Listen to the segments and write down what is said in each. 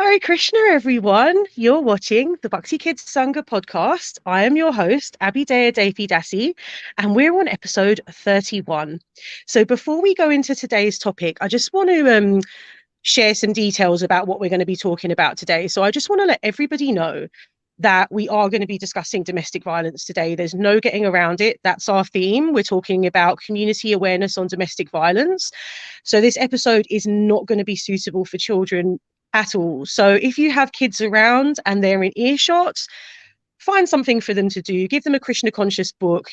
Hare Krishna, everyone. You're watching the Bhakti Kids Sangha podcast. I am your host, Abhideya Devi Dasi, and we're on episode 31. So before we go into today's topic, I just want to share some details about what we're going to be talking about today. So I just want to let everybody know that we are going to be discussing domestic violence today. There's no getting around it. That's our theme. We're talking about community awareness on domestic violence. So this episode is not going to be suitable for children at all. So if you have kids around and they're in earshot, find something for them to do. Give them a Krishna conscious book,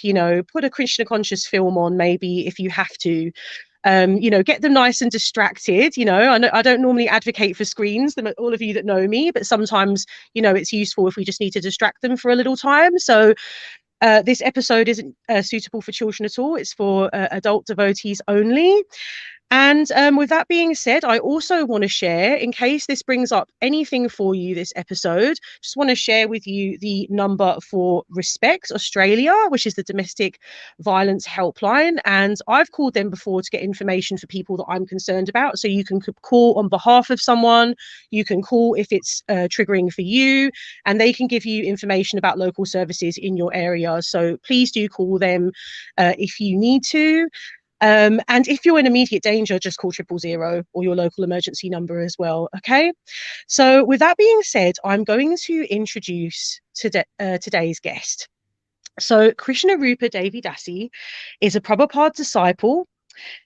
put a Krishna conscious film on maybe if you have to. Get them nice and distracted. I don't normally advocate for screens, all of you that know me, but sometimes, it's useful if we just need to distract them for a little time. So this episode isn't suitable for children at all. It's for adult devotees only. And with that being said, I also want to share, in case this brings up anything for you this episode, just want to share with you the number for Respect Australia, which is the domestic violence helpline. And I've called them before to get information for people that I'm concerned about. So you can call on behalf of someone, you can call if it's triggering for you, and they can give you information about local services in your area. So please do call them if you need to. And if you're in immediate danger, just call 000 or your local emergency number as well. Okay. So with that being said, I'm going to introduce today's guest. So Krishna Rupa Devi Dasi is a Prabhupada disciple.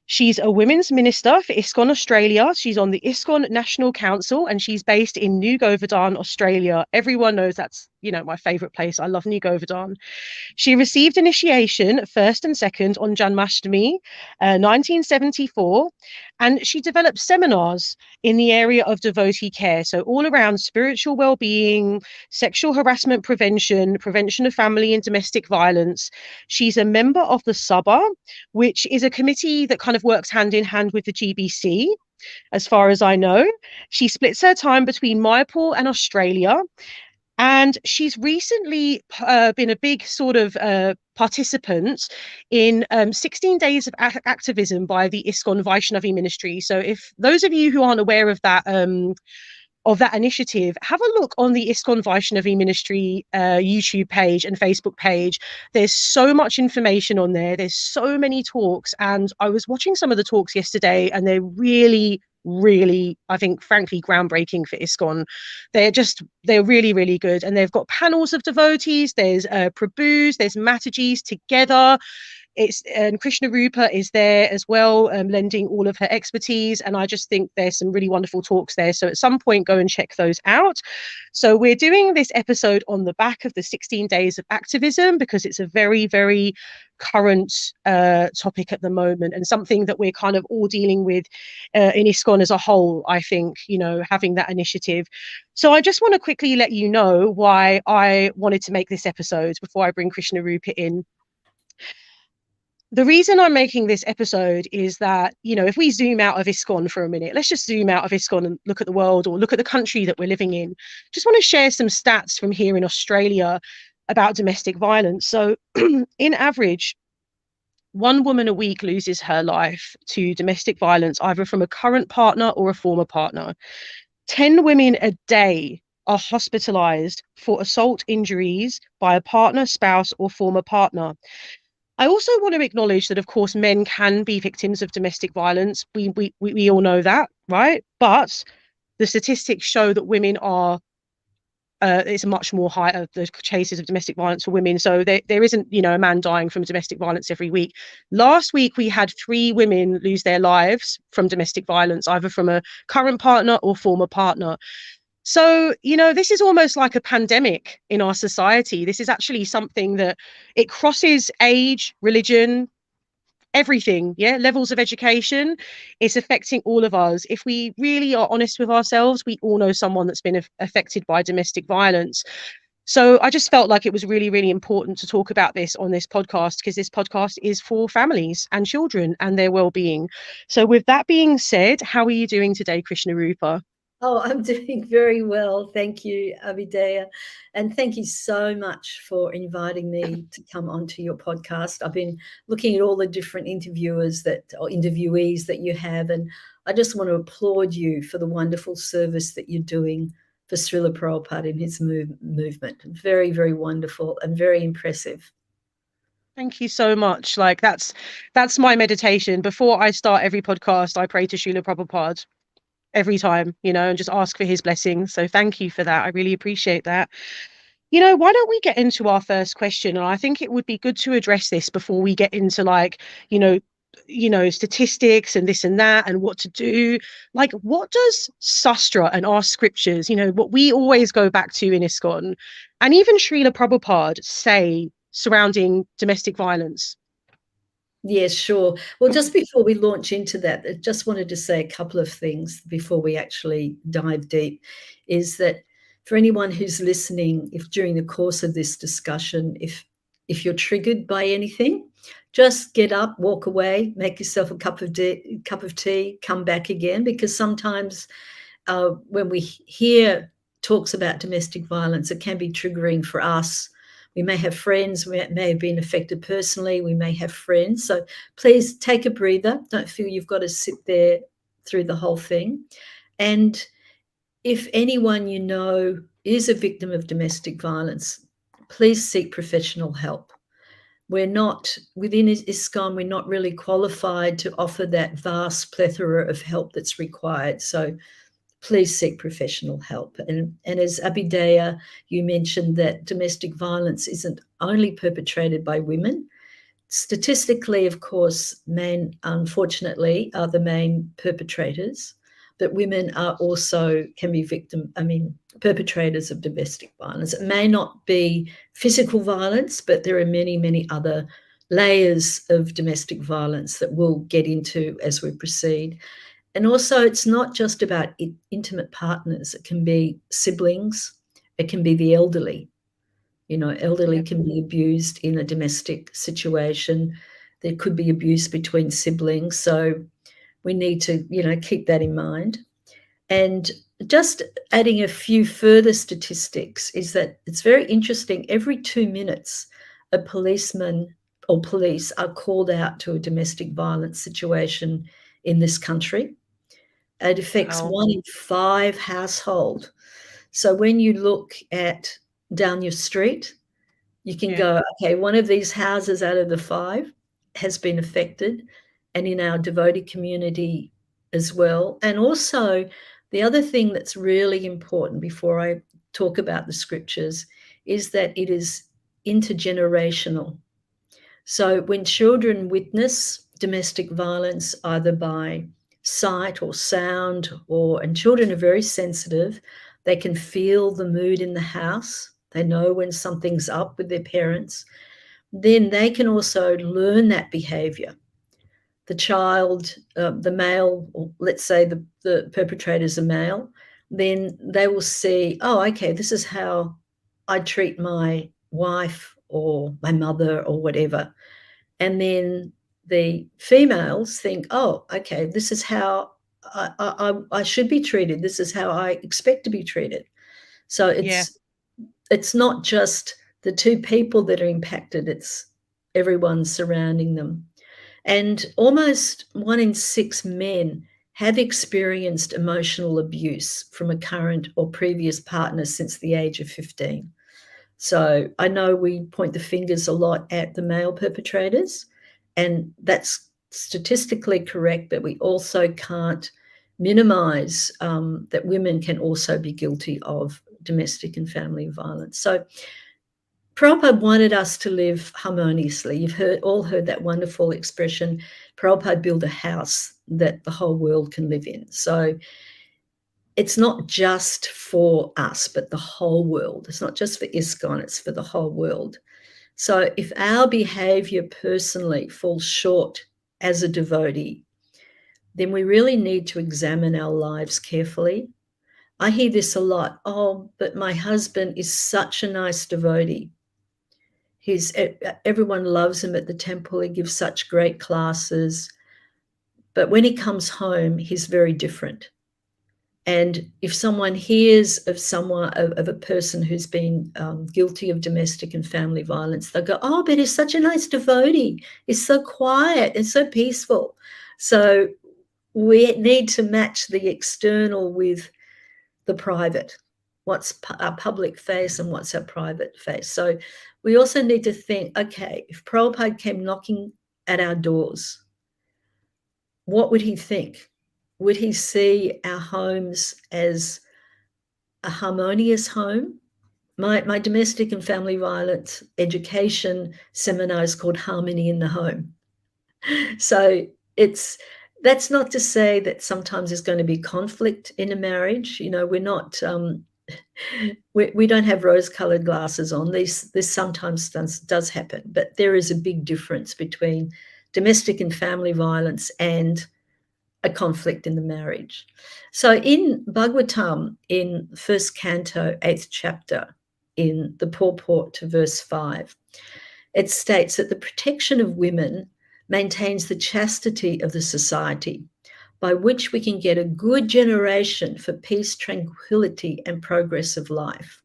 She's a women's minister for ISKCON Australia. She's on the ISKCON National Council and she's based in New Govardhan, Australia. Everyone knows that's, my favorite place. I love New Govardhan. She received initiation first and second on Janmashtami, 1974, and she developed seminars in the area of devotee care. So all around spiritual well-being, sexual harassment prevention, prevention of family and domestic violence. She's a member of the SABHA, which is a committee that kind of works hand in hand with the GBC. As far as I know, she splits her time between Mayapur and Australia. And she's recently been a big sort of participant in 16 days of activism by the ISKCON Vaishnavi ministry. So if those of you who aren't aware of that initiative, have a look on the ISKCON Vaishnavi ministry YouTube page and Facebook page. There's so much information on there. There's so many talks. And I was watching some of the talks yesterday and they're really, I think, frankly, groundbreaking for ISKCON. They're really, really good. And they've got panels of devotees. There's Prabhus, there's Matajis together. And Krishna Rupa is there as well, lending all of her expertise. And I just think there's some really wonderful talks there. So at some point, go and check those out. So we're doing this episode on the back of the 16 days of activism because it's a very, very current topic at the moment and something that we're kind of all dealing with in ISKCON as a whole, I think, having that initiative. So I just want to quickly let you know why I wanted to make this episode before I bring Krishna Rupa in. The reason I'm making this episode is that, if we zoom out of ISKCON for a minute, let's just zoom out of ISKCON and look at the world or look at the country that we're living in. Just want to share some stats from here in Australia about domestic violence. So in average, one woman a week loses her life to domestic violence, either from a current partner or a former partner. 10 women a day are hospitalized for assault injuries by a partner, spouse, or former partner. I also want to acknowledge that, of course, men can be victims of domestic violence. We all know that, right? But the statistics show that women are, it's much more higher, the cases of domestic violence for women. So there isn't, a man dying from domestic violence every week. Last week, we had 3 women lose their lives from domestic violence, either from a current partner or former partner. So, this is almost like a pandemic in our society. This is actually something that it crosses age, religion, everything, levels of education. It's affecting all of us. If we really are honest with ourselves, we all know someone that's been affected by domestic violence. So I just felt like it was really, really important to talk about this on this podcast because this podcast is for families and children and their well-being. So with that being said, how are you doing today, Krishna Rupa? Oh, I'm doing very well. Thank you, Abhidaya. And thank you so much for inviting me to come onto your podcast. I've been looking at all the different interviewees that you have, and I just want to applaud you for the wonderful service that you're doing for Srila Prabhupada in his movement. Very, very wonderful and very impressive. Thank you so much. Like that's my meditation. Before I start every podcast, I pray to Srila Prabhupada every time, and just ask for his blessings. So thank you for that. I really appreciate that. Why don't we get into our first question? And I think it would be good to address this before we get into statistics and this and that and what to do. Like, what does Sastra and our scriptures, what we always go back to in ISKCON, and even Srila Prabhupada say surrounding domestic violence? Yes, sure. Well, just before we launch into that, I just wanted to say a couple of things before we actually dive deep, is that for anyone who's listening, if during the course of this discussion, if you're triggered by anything, just get up, walk away, make yourself a cup of tea, come back again, because sometimes when we hear talks about domestic violence, it can be triggering for us. We may have friends, we may have been affected personally, we may have friends. So please take a breather. Don't feel you've got to sit there through the whole thing. And if anyone you know is a victim of domestic violence, please seek professional help. We're not, within ISKCON, we're not really qualified to offer that vast plethora of help that's required. So please seek professional help. And as Abhidaya, you mentioned that domestic violence isn't only perpetrated by women. Statistically, of course, men, unfortunately, are the main perpetrators, but women are also can be perpetrators of domestic violence. It may not be physical violence, but there are many, many other layers of domestic violence that we'll get into as we proceed. And also, it's not just about intimate partners. It can be siblings. It can be the elderly. Elderly can be abused in a domestic situation. There could be abuse between siblings. So we need to, keep that in mind. And just adding a few further statistics is that it's very interesting. Every 2 minutes, a policeman or police are called out to a domestic violence situation in this country. It affects 1 in 5 households. So when you look at down your street, you can go, okay, one of these houses out of the 5 has been affected, and in our devotee community as well. And also, the other thing that's really important before I talk about the scriptures is that it is intergenerational. So when children witness domestic violence, either by sight or sound, and children are very sensitive, they can feel the mood in the house. They know when something's up with their parents. Then they can also learn that behavior. The child, the male, or let's say the perpetrator's a male, then they will see, oh, okay, this is how I treat my wife or my mother or whatever. And then the females think, oh, okay, this is how I should be treated. This is how I expect to be treated. So it's not just the 2 people that are impacted, it's everyone surrounding them. And almost 1 in 6 men have experienced emotional abuse from a current or previous partner since the age of 15. So I know we point the fingers a lot at the male perpetrators, and that's statistically correct, but we also can't minimize that women can also be guilty of domestic and family violence. So Prabhupada wanted us to live harmoniously. You've all heard that wonderful expression, Prabhupada built a house that the whole world can live in. So it's not just for us, but the whole world. It's not just for ISKCON, it's for the whole world. So if our behavior personally falls short as a devotee, then we really need to examine our lives carefully. I hear this a lot. Oh, but my husband is such a nice devotee. Everyone loves him at the temple. He gives such great classes. But when he comes home, he's very different. And if someone hears of a person who's been guilty of domestic and family violence, they'll go, oh, but he's such a nice devotee. He's so quiet and so peaceful. So we need to match the external with the private. What's our public face and what's our private face? So we also need to think, okay, if Prabhupada came knocking at our doors, what would he think? Would he see our homes as a harmonious home? My domestic and family violence education seminar is called Harmony in the Home. So that's not to say that sometimes there's going to be conflict in a marriage. You know, we're not we don't have rose-colored glasses on. This sometimes does happen, but there is a big difference between domestic and family violence and a conflict in the marriage. So in Bhagavatam, in first canto, 8th chapter, in the purport to verse 5, it states that the protection of women maintains the chastity of the society, by which we can get a good generation for peace, tranquility, and progress of life.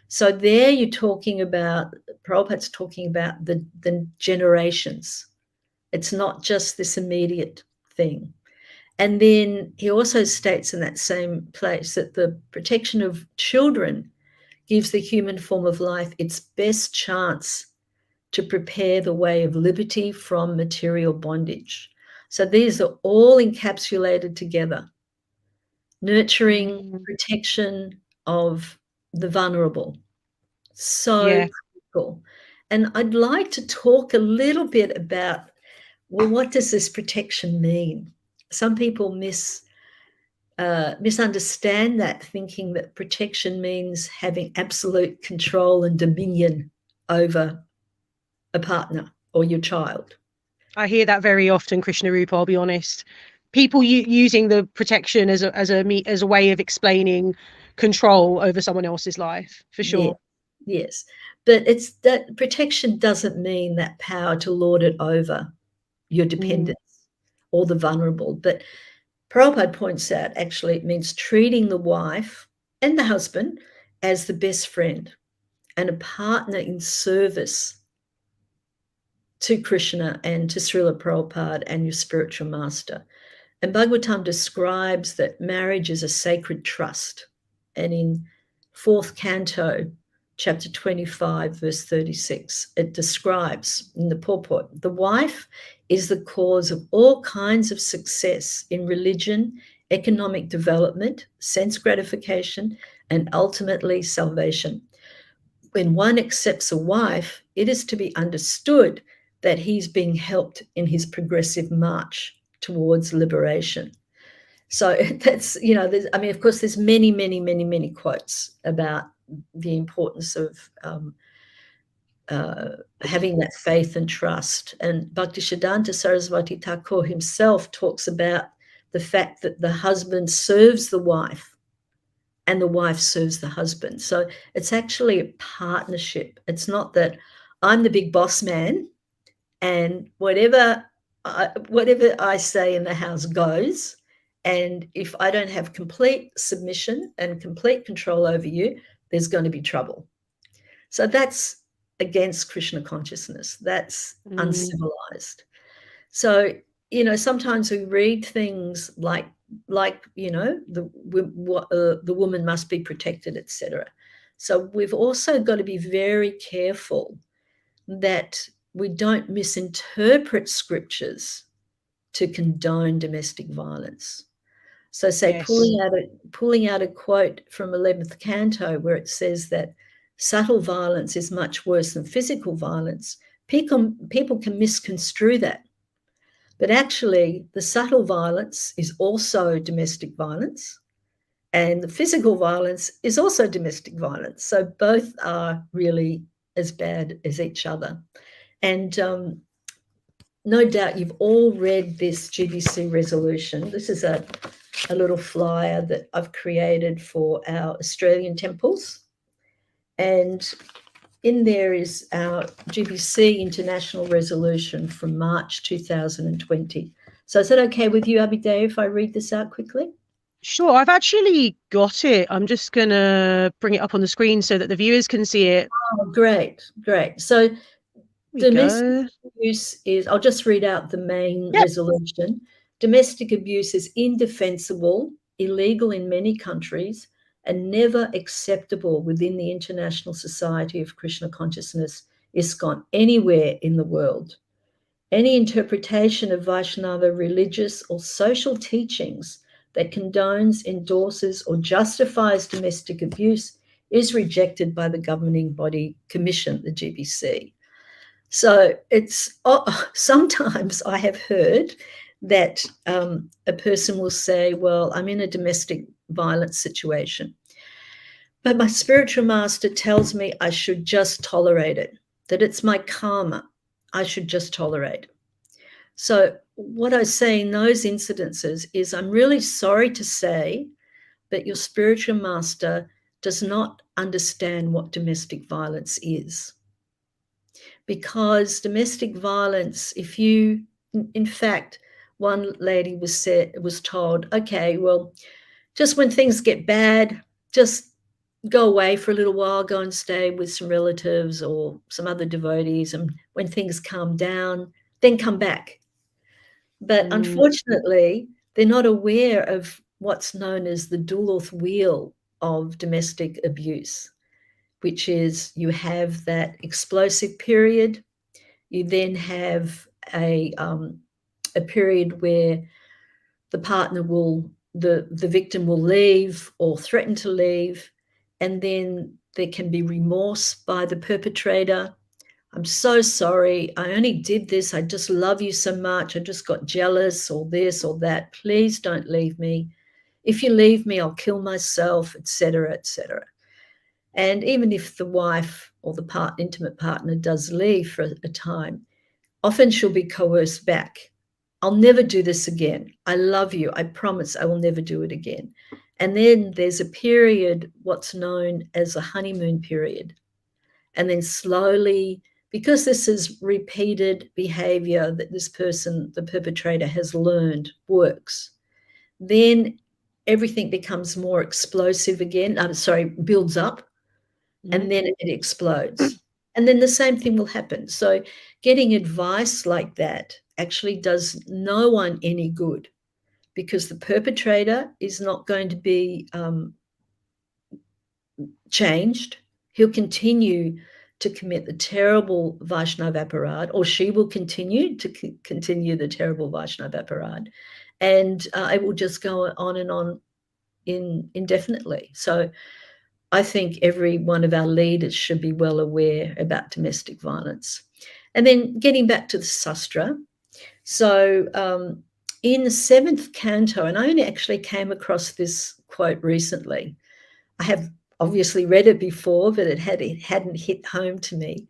So there you're talking about, Prabhupada's talking about the generations. It's not just this immediate thing. And then he also states in that same place that the protection of children gives the human form of life its best chance to prepare the way of liberty from material bondage. So these are all encapsulated together. Nurturing, protection of the vulnerable. So critical. And I'd like to talk a little bit about, well, what does this protection mean? Some people misunderstand that, thinking that protection means having absolute control and dominion over a partner or your child. I hear that very often, Krishna Rupa, I'll be honest. People using the protection as a way of explaining control over someone else's life, for sure. Yes. But it's that protection doesn't mean that power to lord it over your dependents or the vulnerable. But Prabhupada points out, actually, it means treating the wife and the husband as the best friend and a partner in service to Krishna and to Srila Prabhupada and your spiritual master. And Bhagavatam describes that marriage is a sacred trust. And in 4th canto, chapter 25, verse 36, it describes in the purport, the wife is the cause of all kinds of success in religion, economic development, sense gratification, and ultimately salvation. When one accepts a wife, it is to be understood that he's being helped in his progressive march towards liberation. So that's, you know, I mean, of course, there's many, many, many, many quotes about the importance of having that faith and trust. And Bhaktisiddhanta Saraswati Thakur himself talks about the fact that the husband serves the wife and the wife serves the husband. So it's actually a partnership. It's not that I'm the big boss man and whatever I say in the house goes. And if I don't have complete submission and complete control over you, there's going to be trouble. So that's against Krishna consciousness. That's uncivilized. So, you know, sometimes we read things like you know, the woman must be protected, etc. So we've also got to be very careful that we don't misinterpret scriptures to condone domestic violence. So say pulling out a quote from 11th canto where it says that subtle violence is much worse than physical violence. People can misconstrue that. But actually, the subtle violence is also domestic violence, and the physical violence is also domestic violence. So both are really as bad as each other. And no doubt you've all read this GBC resolution. This is a little flyer that I've created for our Australian temples. And in there is our GBC International Resolution from March 2020. So is it okay with you, Abhideva, if I read this out quickly? Sure, I've actually got it. I'm just going to bring it up on the screen so that the viewers can see it. Oh, great. So Here we domestic go. abuse is, I'll just read out the main Yep. resolution. Domestic abuse is indefensible, illegal in many countries, and never acceptable within the International Society of Krishna Consciousness, ISKCON, anywhere in the world. Any interpretation of Vaishnava religious or social teachings that condones, endorses, or justifies domestic abuse is rejected by the governing body commission, the GBC. So it's sometimes I have heard that a person will say, well, I'm in a domestic violence situation, but my spiritual master tells me I should just tolerate it, that it's my karma. I should just tolerate it. So what I say in those incidences is, I'm really sorry to say that your spiritual master does not understand what domestic violence is. Because domestic violence, if you, in fact, one lady was told, okay, well, just when things get bad, just go away for a little while, go and stay with some relatives or some other devotees, and when things calm down, then come back. But unfortunately, they're not aware of what's known as the Duluth wheel of domestic abuse, which is you have that explosive period. You then have a period where the partner will, the victim will leave or threaten to leave, and then there can be remorse by the perpetrator. I'm so sorry. I only did this. I just love you so much. I just got jealous or this or that. Please don't leave me. If you leave me, I'll kill myself, etc., etc. And even if the wife or the intimate partner does leave for a time, often she'll be coerced back. I'll never do this again. I love you. I promise I will never do it again. And then there's a period, what's known as a honeymoon period. And then slowly, because this is repeated behavior that this person, the perpetrator, has learned works, then everything becomes more explosive again. Builds up, and then it explodes. And then the same thing will happen. So getting advice like that actually does no one any good, because the perpetrator is not going to be changed. He'll continue to commit the terrible Vaishnava aparad, or she will continue to continue the terrible Vaishnava aparad, and it will just go on and on indefinitely. So I think every one of our leaders should be well aware about domestic violence. And then getting back to the sastra. So in the 7th canto, and I only actually came across this quote recently. I have obviously read it before, but it hadn't hit home to me.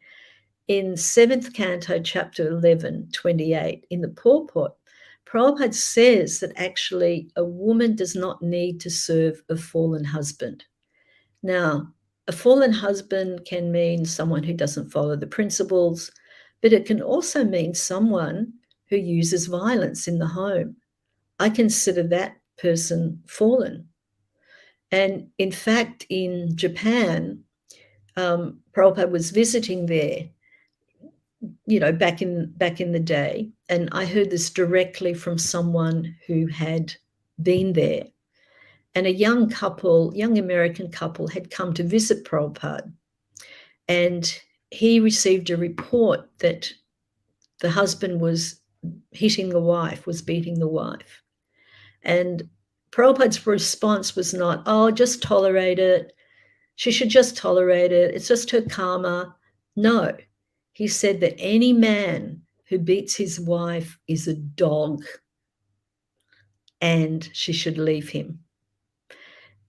In 7th canto, chapter 11, 28, in the purport, Prabhupada says that actually a woman does not need to serve a fallen husband. Now, a fallen husband can mean someone who doesn't follow the principles, but it can also mean someone who uses violence in the home. I consider that person fallen. And in fact, in Japan, Prabhupada was visiting there, back in the day, and I heard this directly from someone who had been there. And a young American couple had come to visit Prabhupada, and he received a report that the husband was hitting the wife, was beating the wife. And Prabhupada's response was not, oh, just tolerate it. She should just tolerate it. It's just her karma. No, he said that any man who beats his wife is a dog, and she should leave him.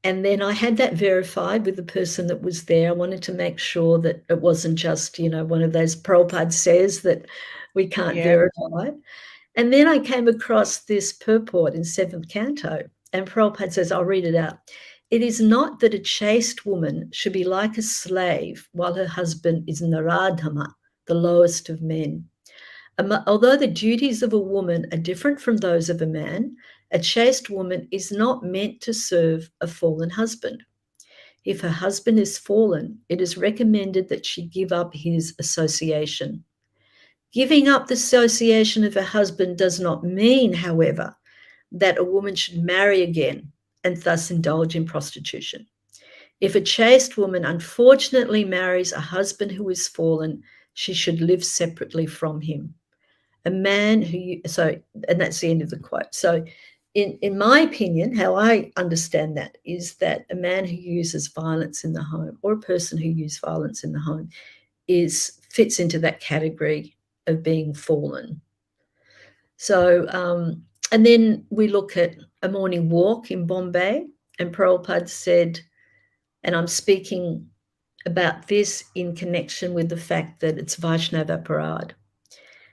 And then I had that verified with the person that was there. I wanted to make sure that it wasn't just, one of those Prabhupada says that we can't verify. And then I came across this purport in 7th canto, and Prabhupada says, I'll read it out. It is not that a chaste woman should be like a slave while her husband is Naradhama, the lowest of men. Although the duties of a woman are different from those of a man, A chaste woman is not meant to serve a fallen husband. If her husband is fallen, it is recommended that she give up his association. Giving up the association of her husband does not mean, however, that a woman should marry again and thus indulge in prostitution. If a chaste woman unfortunately marries a husband who is fallen, she should live separately from him. A man who, and that's the end of the quote. So in my opinion, how I understand that is that a man who uses violence in the home, or a person who uses violence in the home, fits into that category of being fallen. So, and then we look at a morning walk in Bombay, and Prabhupada said, and I'm speaking about this in connection with the fact that it's Vaishnava Parade.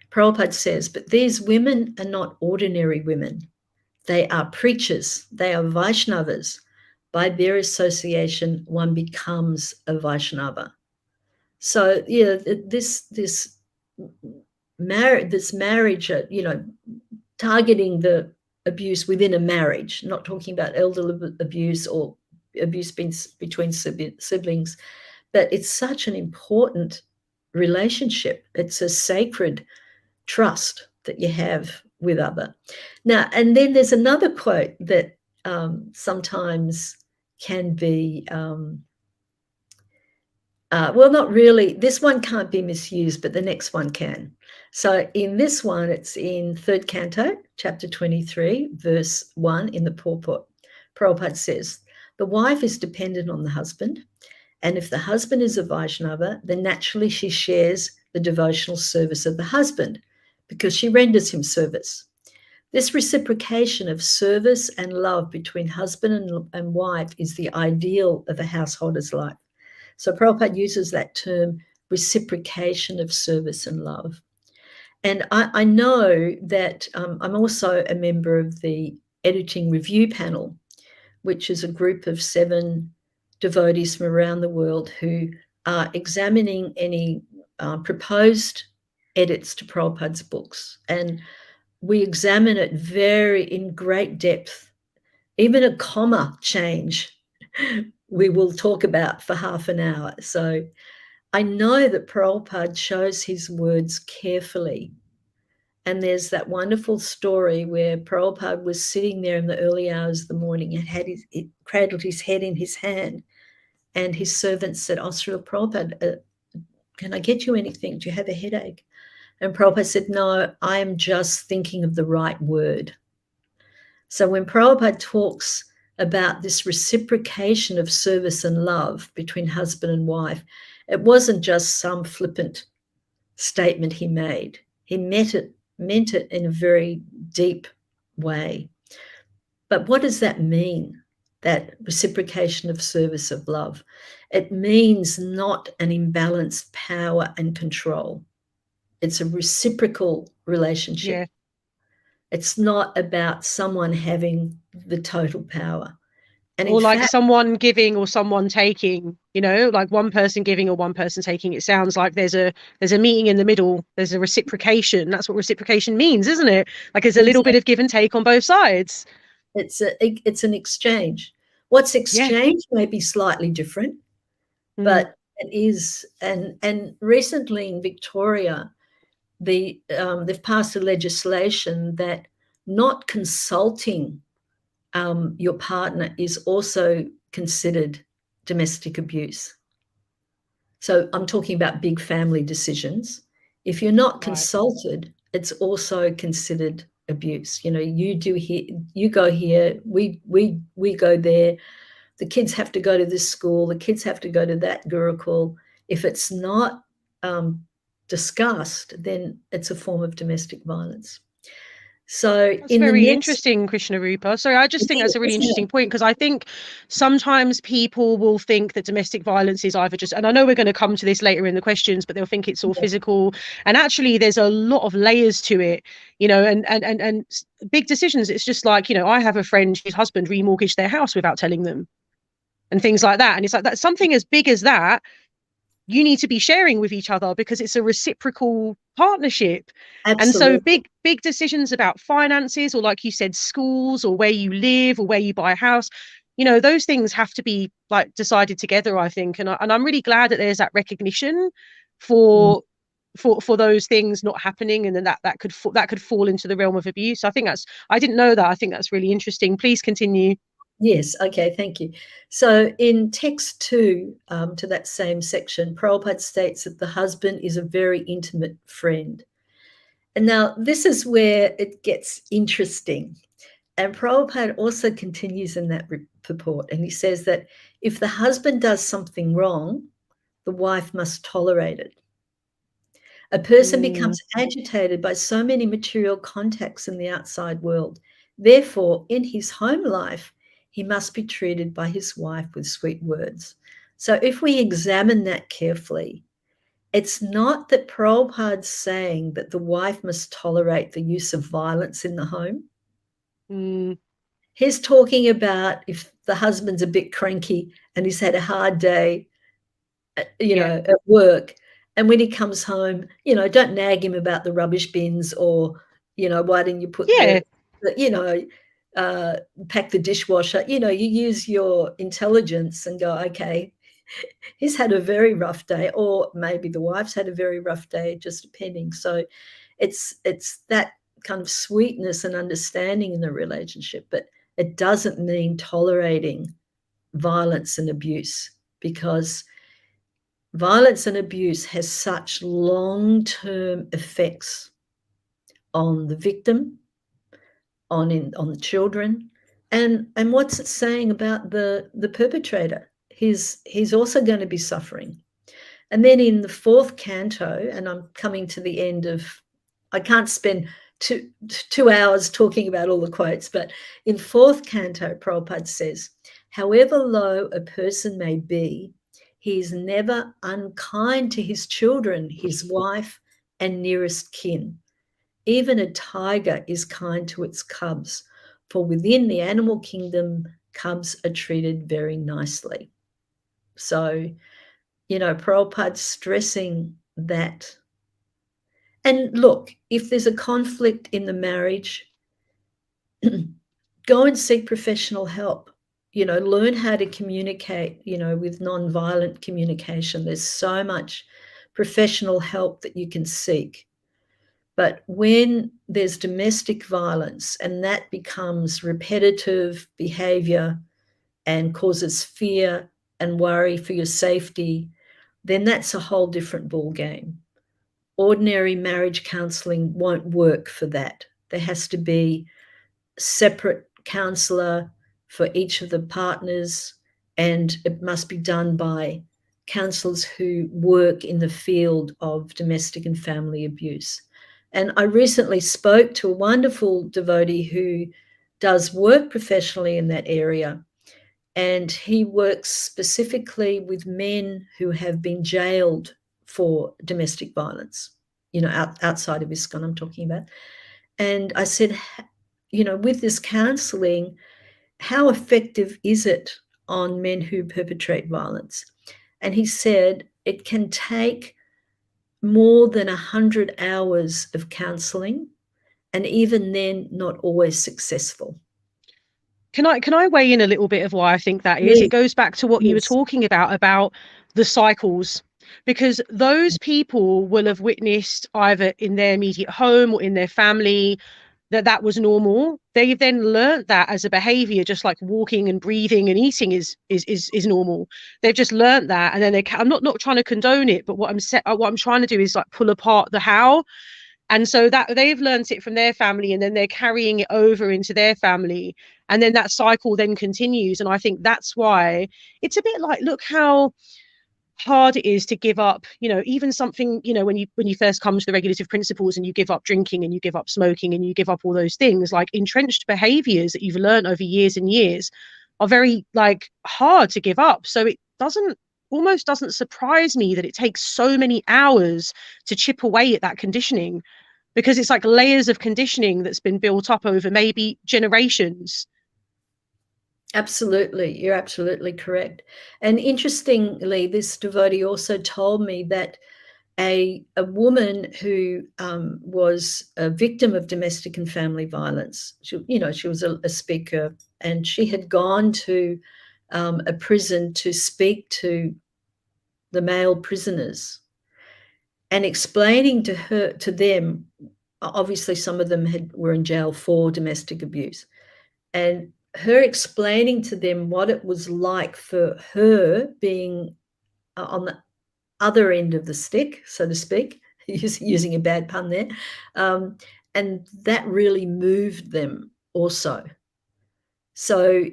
Prabhupada says, but these women are not ordinary women. They are preachers. They are Vaishnavas. By their association, one becomes a Vaishnava. So, yeah, this marriage, targeting the abuse within a marriage, not talking about elder abuse or abuse between siblings, but it's such an important relationship. It's a sacred trust that you have with other. Now, and then there's another quote that sometimes can be, well, not really. This one can't be misused, but the next one can. So in this one, it's in 3rd Canto, chapter 23, verse 1 in the purport. Prabhupada says, the wife is dependent on the husband, and if the husband is a Vaishnava, then naturally she shares the devotional service of the husband because she renders him service. This reciprocation of service and love between husband and wife is the ideal of a householder's life. So Prabhupada uses that term, reciprocation of service and love. And I know that I'm also a member of the editing review panel, which is a group of 7 devotees from around the world who are examining any proposed edits to Prabhupada's books. And we examine it in great depth. Even a comma change we will talk about for half an hour. So I know that Prabhupada chose his words carefully. And there's that wonderful story where Prabhupada was sitting there in the early hours of the morning and had cradled his head in his hand. And his servant said, oh, Srila Prabhupada, can I get you anything? Do you have a headache? And Prabhupada said, no, I am just thinking of the right word. So when Prabhupada talks about this reciprocation of service and love between husband and wife, it wasn't just some flippant statement he made. He meant it in a very deep way. But what does that mean, that reciprocation of service of love? It means not an imbalanced power and control. It's a reciprocal relationship. Yeah. It's not about someone having the total power. And or like someone giving or someone taking, like one person giving or one person taking. It sounds like there's a meeting in the middle. There's a reciprocation. That's what reciprocation means, isn't it? Like there's a little bit of give and take on both sides. It's an exchange. What's exchanged may be slightly different, but it is. And recently in Victoria, they've passed a legislation that not consulting your partner is also considered domestic abuse. So I'm talking about big family decisions. If you're not consulted, it's also considered abuse. You do here, you go here, we go there. The kids have to go to this school. The kids have to go to that Gurukul. If it's not discussed, then it's a form of domestic violence. So that's very interesting, Krishna Rupa. Sorry, I just think that's a really interesting point, because I think sometimes people will think that domestic violence is either just, and I know we're going to come to this later in the questions, but they'll think it's all physical. And actually there's a lot of layers to it, and big decisions. It's just like, I have a friend whose husband remortgaged their house without telling them and things like that. And it's like, that's something as big as that. you need to be sharing with each other because it's a reciprocal partnership. And so Absolutely. big decisions about finances, or like you said, schools, or where you live, or where you buy a house, those things have to be like decided together, I think. And I'm really glad that there's that recognition for those things not happening, and then that could fall into the realm of abuse. I think I didn't know that. I think that's really interesting. Please continue. Yes, okay, thank you. So in text 2 to that same section, Prabhupada states that the husband is a very intimate friend. And now this is where it gets interesting. And Prabhupada also continues in that purport, and he says that if the husband does something wrong, the wife must tolerate it. A person becomes agitated by so many material contacts in the outside world. Therefore, in his home life, he must be treated by his wife with sweet words. So if we examine that carefully, it's not that Prabhupada's saying that the wife must tolerate the use of violence in the home. He's talking about if the husband's a bit cranky and he's had a hard day, at work, and when he comes home, don't nag him about the rubbish bins, or, why didn't you put pack the dishwasher? You use your intelligence and go, okay, he's had a very rough day, or maybe the wife's had a very rough day, just depending. So it's that kind of sweetness and understanding in the relationship, but it doesn't mean tolerating violence and abuse, because violence and abuse has such long-term effects on the victim, on the children, and what's it saying about the perpetrator? He's also going to be suffering. And then in the 4th canto, and I'm coming to the end of, I can't spend two hours talking about all the quotes, but in 4th canto, Prabhupada says, however low a person may be, he is never unkind to his children, his wife, and nearest kin. Even a tiger is kind to its cubs, for within the animal kingdom, cubs are treated very nicely. So, Prabhupada's stressing that. And look, if there's a conflict in the marriage, go and seek professional help. Learn how to communicate, with nonviolent communication. There's so much professional help that you can seek. But when there's domestic violence and that becomes repetitive behavior and causes fear and worry for your safety, then that's a whole different ball game. Ordinary marriage counselling won't work for that. There has to be separate counsellor for each of the partners, and it must be done by counsellors who work in the field of domestic and family abuse. And I recently spoke to a wonderful devotee who does work professionally in that area, and he works specifically with men who have been jailed for domestic violence, outside of ISKCON I'm talking about. And I said, with this counselling, how effective is it on men who perpetrate violence? And he said it can take more than 100 hours of counselling, and even then not always successful. Can I weigh in a little bit of why I think that is? Yes. It goes back to what you were Yes. talking about the cycles, because those people will have witnessed either in their immediate home or in their family that was normal. They've then learned that as a behavior, just like walking and breathing and eating is normal. They've just learned that, and then I'm not trying to condone it, but what I'm trying to do is like pull apart the how. And so that they've learned it from their family, and then they're carrying it over into their family, and then that cycle then continues. And I think that's why it's a bit like, look how hard it is to give up, even something, when you first come to the regulative principles and you give up drinking and you give up smoking and you give up all those things, like entrenched behaviors that you've learned over years and years are very like hard to give up. So it almost doesn't surprise me that it takes so many hours to chip away at that conditioning, because it's like layers of conditioning that's been built up over maybe generations. Absolutely. You're absolutely correct. And interestingly, this devotee also told me that a woman who was a victim of domestic and family violence, she was a speaker, and she had gone to a prison to speak to the male prisoners and explaining to them, obviously some of them were in jail for domestic abuse, and her explaining to them what it was like for her being on the other end of the stick, so to speak, using a bad pun there, and that really moved them also. So,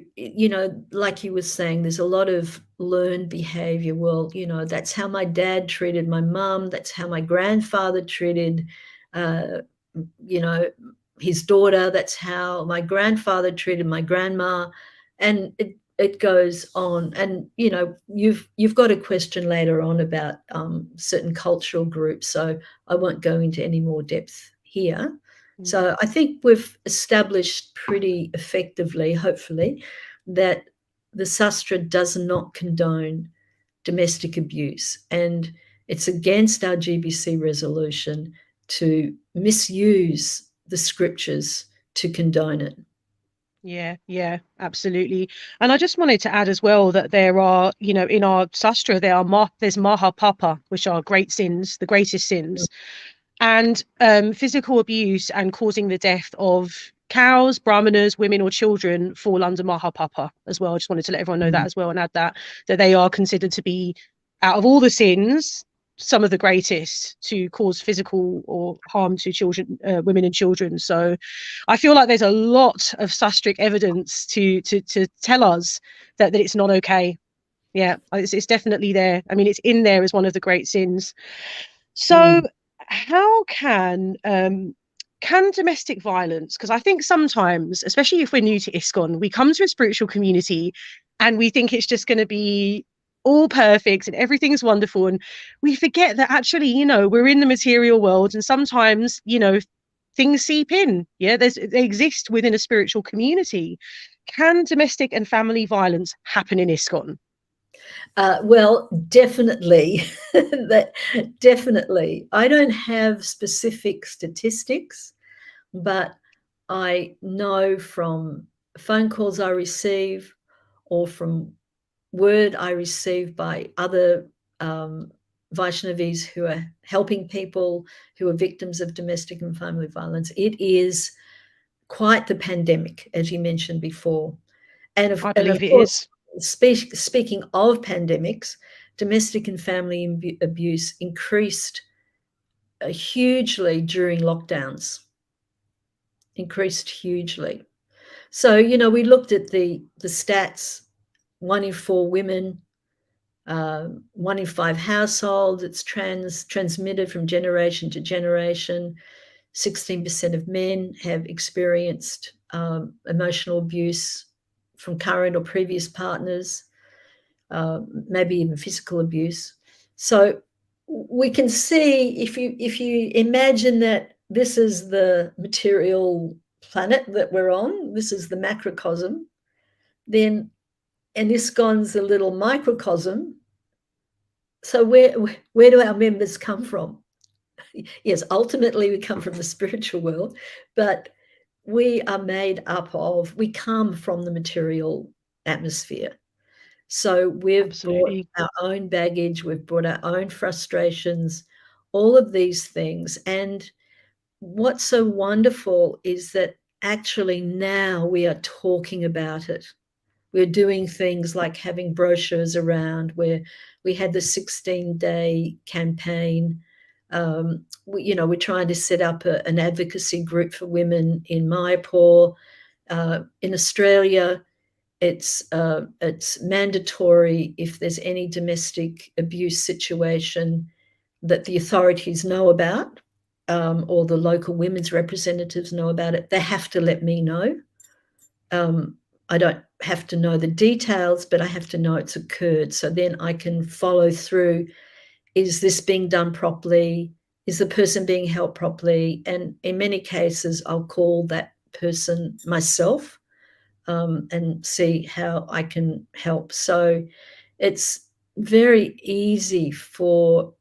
like you were saying, there's a lot of learned behavior. Well, that's how my dad treated my mum. That's how my grandfather treated, uh, his daughter. That's how my grandfather treated my grandma. And it goes on. And, you've got a question later on about certain cultural groups. So I won't go into any more depth here. So I think we've established pretty effectively, hopefully, that the Sastra does not condone domestic abuse, and it's against our GBC resolution to misuse the scriptures to condone it. Yeah, absolutely. And I just wanted to add as well that there are, in our Sastra, there's Mahapapa, which are great sins, the greatest sins. And physical abuse and causing the death of cows, brahmanas, women, or children fall under Mahapapa as well. I just wanted to let everyone know that as well, and add that they are considered to be, out of all the sins, some of the greatest to cause physical or harm to children, women and children. So I feel like there's a lot of sastric evidence to tell us that it's not okay. Yeah, it's definitely there. I mean, it's in there as one of the great sins. So how can domestic violence, because I think sometimes, especially if we're new to ISKCON, we come to a spiritual community and we think it's just going to be all perfect and everything's wonderful, and we forget that actually, we're in the material world, and sometimes, things seep in. They exist within a spiritual community. Can domestic and family violence happen in ISKCON? Well, definitely. Definitely. I don't have specific statistics, but I know from phone calls I receive or from word I receive by other Vaishnavis who are helping people who are victims of domestic and family violence. It is quite the pandemic, as you mentioned before. And of course, speaking of pandemics, domestic and family abuse increased hugely during lockdowns. Increased hugely. So, we looked at the stats. 1 in 4 women, 1 in 5 households, it's transmitted from generation to generation. 16% of men have experienced emotional abuse from current or previous partners, maybe even physical abuse. So we can see, if you imagine that this is the material planet that we're on, this is the macrocosm, then, and ISKCON's a little microcosm. So where do our members come from? Yes, ultimately we come from the spiritual world, but we come from the material atmosphere. So we've brought our own baggage, we've brought our own frustrations, all of these things. And what's so wonderful is that actually now we are talking about it. We're doing things like having brochures around, where we had the 16-day campaign. We're trying to set up an advocacy group for women in Mayapur. In Australia, it's mandatory, if there's any domestic abuse situation that the authorities know about, or the local women's representatives know about it, they have to let me know. I don't have to know the details, but I have to know it's occurred. So then I can follow through. Is this being done properly? Is the person being helped properly? And in many cases, I'll call that person myself, and see how I can help. So it's very easy for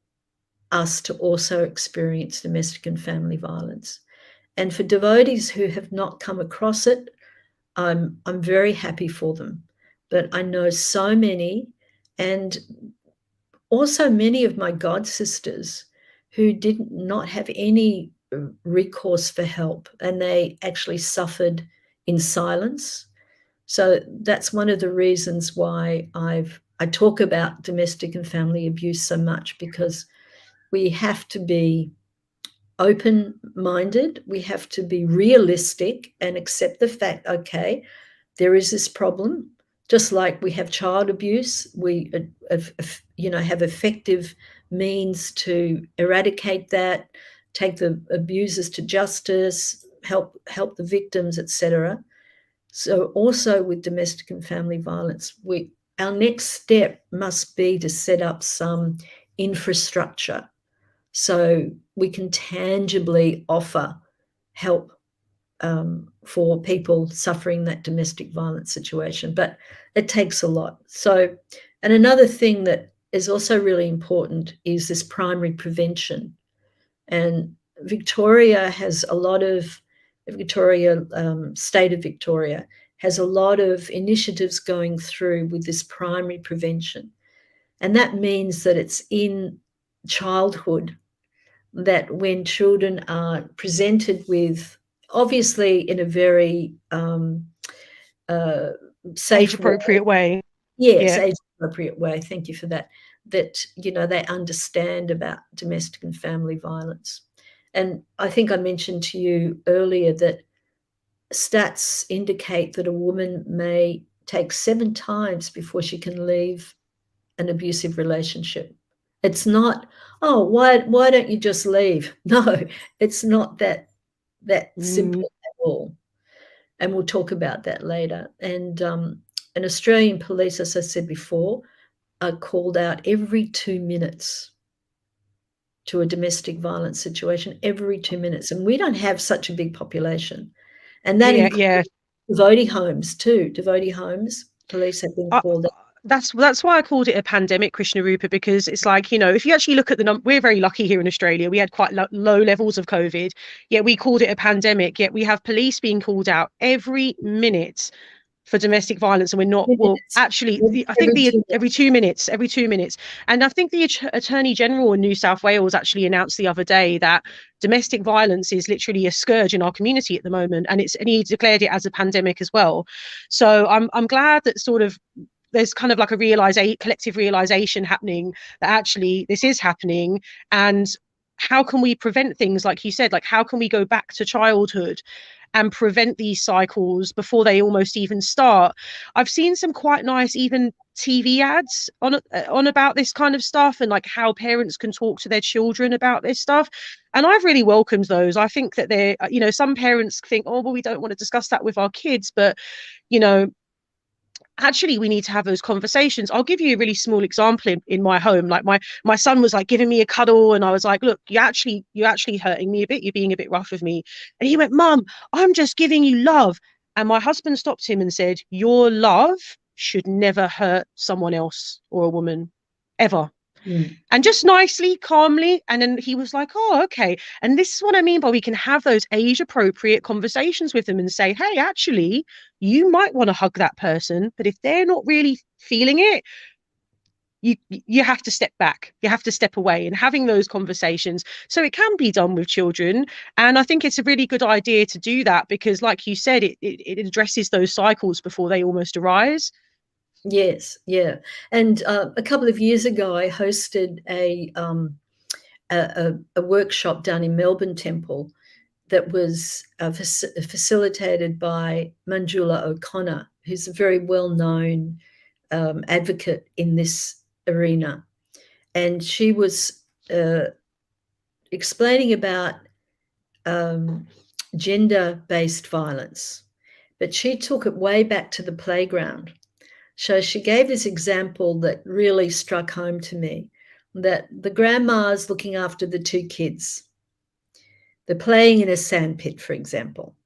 us to also experience domestic and family violence. And for devotees who have not come across it, I'm very happy for them. But I know so many, and also many of my god sisters who did not have any recourse for help, and they actually suffered in silence. So that's one of the reasons why I talk about domestic and family abuse so much, because we have to be open-minded, we have to be realistic and accept the fact, okay, there is this problem. Just like we have child abuse, we have effective means to eradicate that, take the abusers to justice, help the victims, etc. So also with domestic and family violence, our next step must be to set up some infrastructure so we can tangibly offer help for people suffering that domestic violence situation. But it takes a lot. So, and another thing that is also really important is this primary prevention. And Victoria has a lot of, state of Victoria has a lot of initiatives going through with this primary prevention. And that means that it's in childhood that when children are presented with, obviously in a very safe, age-appropriate way. Yes, age-appropriate way. Thank you for that. That, they understand about domestic and family violence. And I think I mentioned to you earlier that stats indicate that a woman may take 7 times before she can leave an abusive relationship. It's not, oh, why don't you just leave? No, it's not that simple at all. And we'll talk about that later. And Australian police, as I said before, are called out every 2 minutes to a domestic violence situation, every 2 minutes. And we don't have such a big population. And that includes devotee homes too. Devotee homes, police have been called out. That's why I called it a pandemic, Krishna Rupa, because it's like, if you actually look at the number, we're very lucky here in Australia. We had quite low levels of COVID, yet we called it a pandemic, yet we have police being called out every minute for domestic violence, and we're not, well, actually, I think every 2 minutes. And I think the Attorney General in New South Wales actually announced the other day that domestic violence is literally a scourge in our community at the moment, and he declared it as a pandemic as well. So I'm glad that sort of there's kind of like a collective realization happening that actually this is happening, and how can we prevent things, like you said, like how can we go back to childhood and prevent these cycles before they almost even start. I've seen some quite nice even TV ads on about this kind of stuff, and like how parents can talk to their children about this stuff, and I've really welcomed those. I think that they're, some parents think, oh well, we don't want to discuss that with our kids, but actually we need to have those conversations. I'll give you a really small example in my home. Like my son was like giving me a cuddle, and I was like, look, you're actually hurting me a bit, you're being a bit rough with me. And he went, Mum, I'm just giving you love. And my husband stopped him and said, your love should never hurt someone else or a woman ever. And just nicely, calmly. And then he was like, oh, okay. And this is what I mean by we can have those age appropriate conversations with them and say, hey, actually, you might want to hug that person, but if they're not really feeling it, you have to step back, you have to step away, and having those conversations. So it can be done with children. And I think it's a really good idea to do that, because like you said, it addresses those cycles before they almost arise. Yes, yeah. And a couple of years ago, I hosted a workshop down in Melbourne Temple that was facilitated by Manjula O'Connor, who's a very well-known advocate in this arena. And she was explaining about gender-based violence, but she took it way back to the playground. So she gave this example that really struck home to me, that the grandma's looking after the 2 kids. They're playing in a sandpit, for example.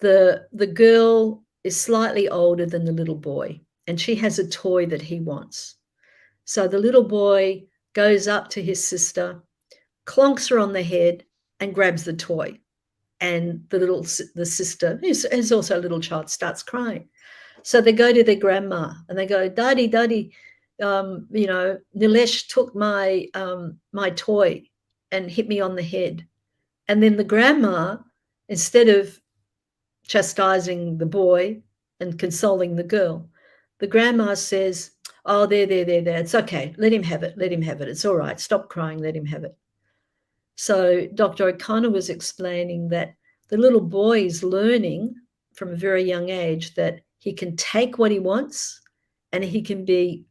The girl is slightly older than the little boy, and she has a toy that he wants. So the little boy goes up to his sister, clonks her on the head, and grabs the toy. And the sister, who's also a little child, starts crying. So they go to their grandma and they go, Daddy, Nilesh took my toy and hit me on the head. And then the grandma, instead of chastising the boy and consoling the girl, the grandma says, oh, there. It's okay. Let him have it. It's all right. Stop crying. Let him have it. So Dr. O'Connor was explaining that the little boy is learning from a very young age that he can take what he wants and he can be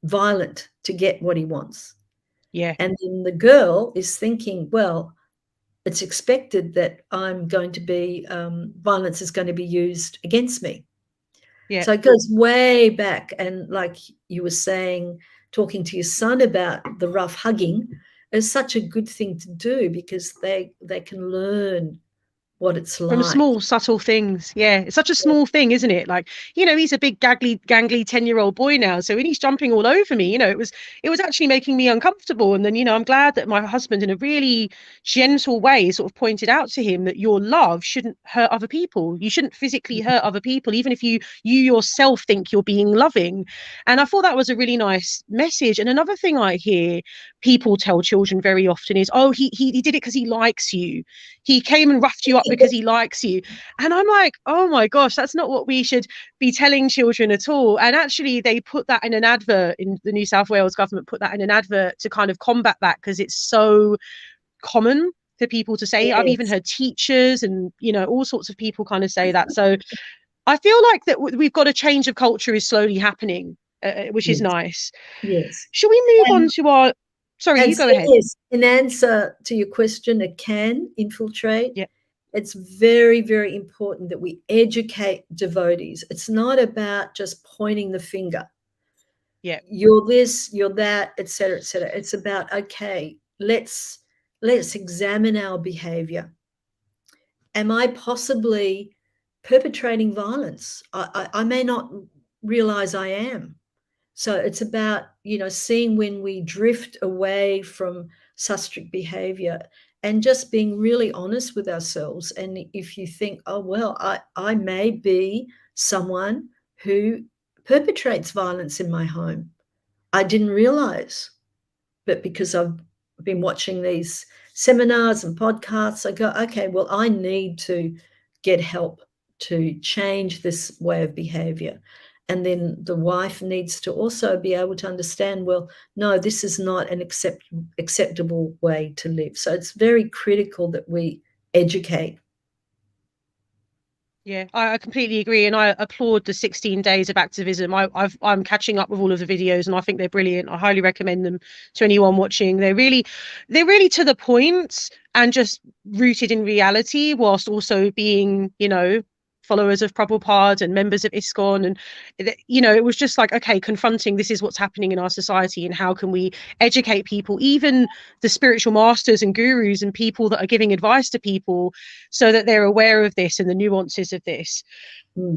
violent to get what he wants. Yeah. And then the girl is thinking, well, it's expected that I'm going to be, violence is going to be used against me. Yeah. So it goes way back. And like you were saying, talking to your son about the rough hugging is such a good thing to do because they can learn what it's like. From small, subtle things. Yeah. It's such a small thing, isn't it? Like, he's a big, gangly 10-year-old boy now. So when he's jumping all over me, it was actually making me uncomfortable. And then, I'm glad that my husband, in a really gentle way, sort of pointed out to him that your love shouldn't hurt other people. You shouldn't physically hurt other people, even if you yourself think you're being loving. And I thought that was a really nice message. And another thing I hear people tell children very often is, oh, he did it because he likes you. He came and roughed you up because he likes you. And I'm like, oh my gosh, that's not what we should be telling children at all. And actually they put that in an advert, in the New South Wales government put that in an advert to kind of combat that, because it's so common for people to say. I've even heard teachers and all sorts of people kind of say that. So I feel like that we've got a change of culture is slowly happening, which is nice. Yes. Should we move on to our... Sorry, you go ahead. Yes, in answer to your question, it can infiltrate. Yeah. It's very, very important that we educate devotees. It's not about just pointing the finger. Yeah. You're this, you're that, et cetera, et cetera. It's about, okay, let's examine our behavior. Am I possibly perpetrating violence? I may not realize I am. So it's about, seeing when we drift away from sastric behavior and just being really honest with ourselves. And if you think, oh, well, I may be someone who perpetrates violence in my home. I didn't realize, but because I've been watching these seminars and podcasts, I go, okay, well, I need to get help to change this way of behavior. And then the wife needs to also be able to understand, well, no, this is not an acceptable way to live. So it's very critical that we educate. Yeah, I completely agree, and I applaud the 16 days of activism. I'm catching up with all of the videos, and I think they're brilliant. I highly recommend them to anyone watching. They're really to the point and just rooted in reality, whilst also being, followers of Prabhupada and members of ISKCON. And, it was just like, okay, confronting this is what's happening in our society, and how can we educate people, even the spiritual masters and gurus and people that are giving advice to people, so that they're aware of this and the nuances of this.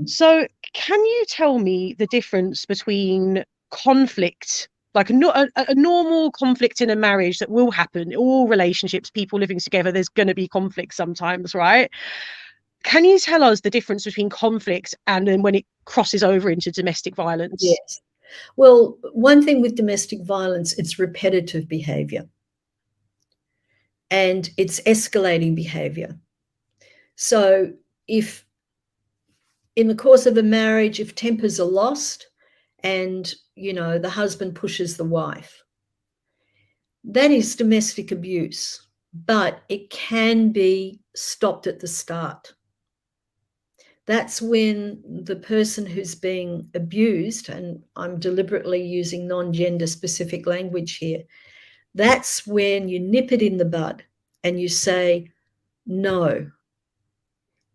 So can you tell me the difference between conflict, like a normal conflict in a marriage that will happen, all relationships, people living together, there's going to be conflict sometimes, right? Can you tell us the difference between conflict and then when it crosses over into domestic violence? Yes. Well, one thing with domestic violence, it's repetitive behavior and it's escalating behavior. So if in the course of a marriage, if tempers are lost and, the husband pushes the wife, that is domestic abuse, but it can be stopped at the start. That's when the person who's being abused, and I'm deliberately using non-gender specific language here, that's when you nip it in the bud and you say, no,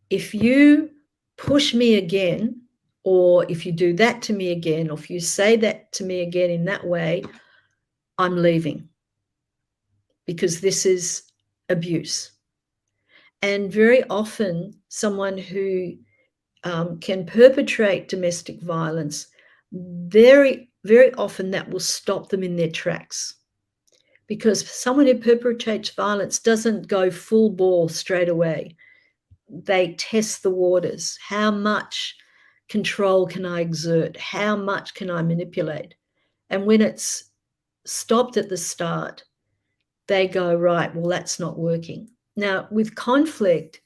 if you push me again, or if you do that to me again, or if you say that to me again in that way, I'm leaving, because this is abuse. And very often someone who can perpetrate domestic violence, very, very often that will stop them in their tracks. Because someone who perpetrates violence doesn't go full bore straight away. They test the waters. How much control can I exert? How much can I manipulate? And when it's stopped at the start, they go, right, well, that's not working. Now, with conflict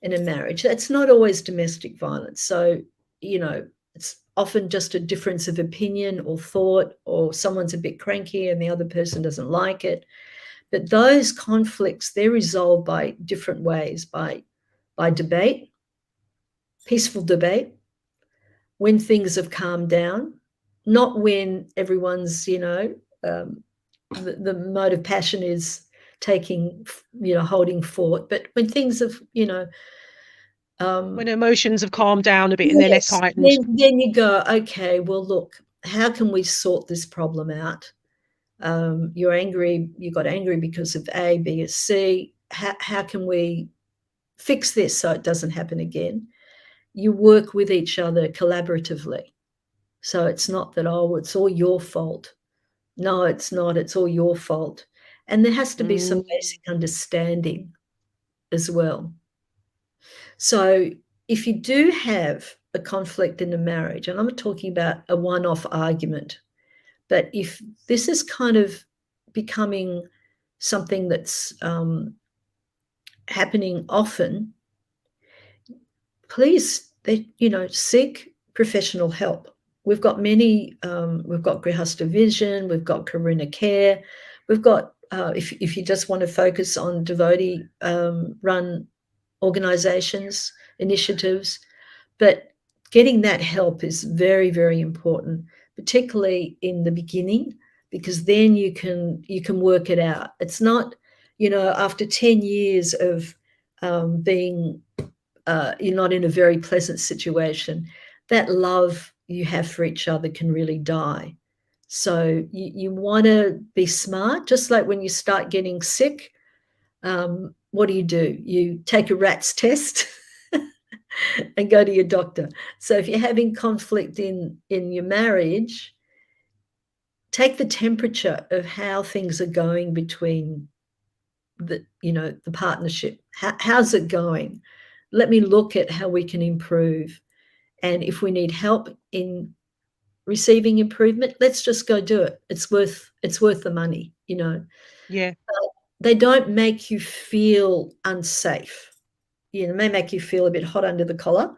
in a marriage, that's not always domestic violence. So, it's often just a difference of opinion or thought, or someone's a bit cranky and the other person doesn't like it. But those conflicts, they're resolved by different ways, by debate, peaceful debate, when things have calmed down, not when everyone's, the mode of passion is taking, holding fort, but when things have, when emotions have calmed down a bit and they're less heightened. Then you go, okay, well, look, how can we sort this problem out? You're angry, you got angry because of A, B, or C. How can we fix this so it doesn't happen again? You work with each other collaboratively. So it's not that, oh, it's all your fault. No, it's not. It's all your fault. And there has to be some basic understanding as well. So if you do have a conflict in a marriage, and I'm not talking about a one-off argument, but if this is kind of becoming something that's happening often, please, seek professional help. We've got many, we've got Grihastha Vision, we've got Karuna Care, we've got, if you just want to focus on devotee run organizations, initiatives, but getting that help is very, very important, particularly in the beginning, because then you can work it out. It's not, after 10 years of being, you're not in a very pleasant situation, that love you have for each other can really die. So you want to be smart, just like when you start getting sick, what do? You take a rat's test and go to your doctor. So if you're having conflict in your marriage, take the temperature of how things are going between the partnership. How's it going? Let me look at how we can improve. And if we need help in receiving improvement, let's just go do it. It's worth the money, Yeah. But they don't make you feel unsafe. It may make you feel a bit hot under the collar,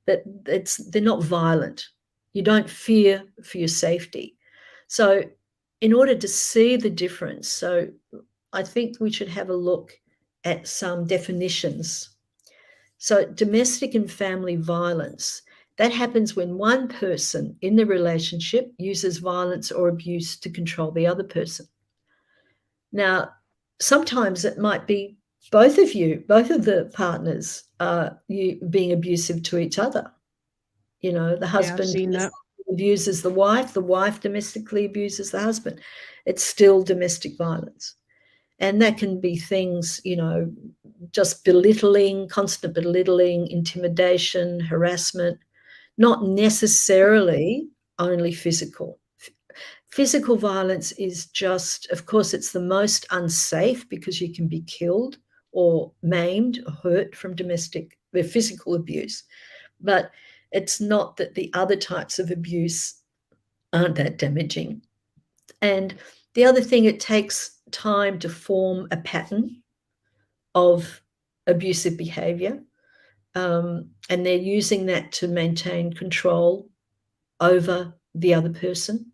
but they're not violent. You don't fear for your safety. So in order to see the difference, so I think we should have a look at some definitions. So domestic and family violence, that happens when one person in the relationship uses violence or abuse to control the other person. Now, sometimes it might be both of the partners you being abusive to each other. The husband abuses the wife domestically abuses the husband. It's still domestic violence. And that can be things, just belittling, constant belittling, intimidation, harassment, not necessarily only physical. Physical violence is just, of course, it's the most unsafe because you can be killed or maimed or hurt from physical abuse. But it's not that the other types of abuse aren't that damaging. And the other thing, it takes time to form a pattern of abusive behavior. And they're using that to maintain control over the other person.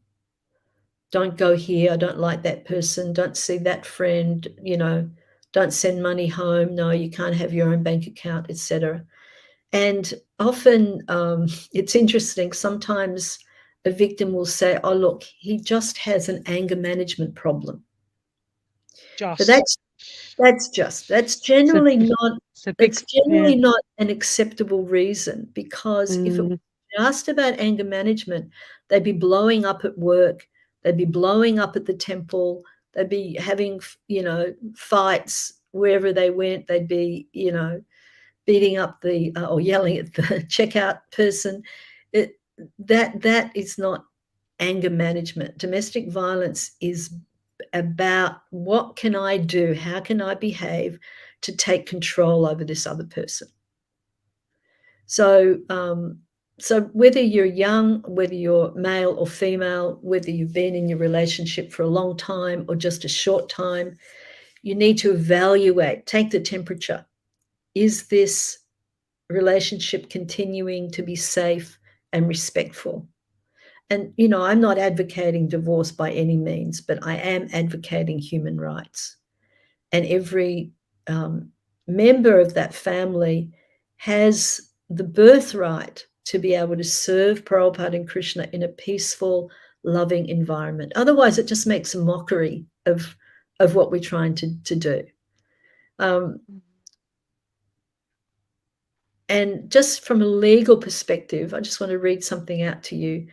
Don't go here. I don't like that person. Don't see that friend. Don't send money home. No, you can't have your own bank account, etc. And often it's interesting. Sometimes a victim will say, "Oh, look, he just has an anger management problem." But that's generally not an acceptable reason, because if it was just about anger management, they'd be blowing up at work, they'd be blowing up at the temple, they'd be having fights wherever they went, they'd be beating up the or yelling at the checkout person, that is not anger management. Domestic violence is about what can I do? How can I behave to take control over this other person? So, so whether you're young, whether you're male or female, whether you've been in your relationship for a long time or just a short time, you need to evaluate, take the temperature. Is this relationship continuing to be safe and respectful? And, you know, I'm not advocating divorce by any means, but I am advocating human rights. And every member of that family has the birthright to be able to serve Prabhupada and Krishna in a peaceful, loving environment. Otherwise, it just makes a mockery of what we're trying to do. And just from a legal perspective, I just want to read something out to you.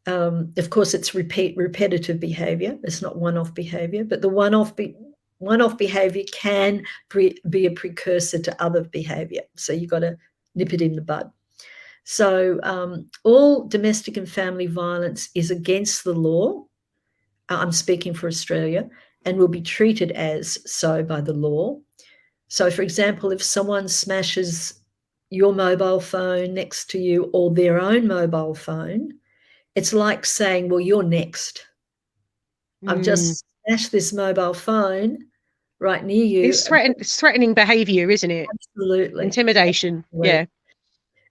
Of course, it's repetitive behavior. It's not one-off behavior, but the one-off behavior can be a precursor to other behavior. So you've got to nip it in the bud. So all domestic and family violence is against the law. I'm speaking for Australia, and will be treated as so by the law. So, for example, if someone smashes your mobile phone next to you or their own mobile phone, it's like saying, well, you're next. I've just smashed this mobile phone right near you. It's threatening behavior, isn't it? Absolutely. Intimidation. Absolutely. Yeah.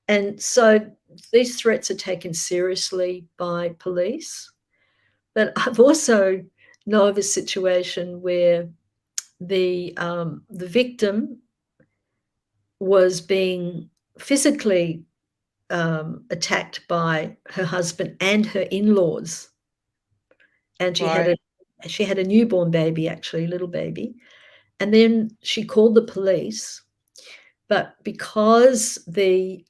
And so these threats are taken seriously by police. But I've also know of a situation where the victim was being physically attacked by her husband and her in-laws, and she had a newborn baby, actually, a little baby, and then she called the police, but because the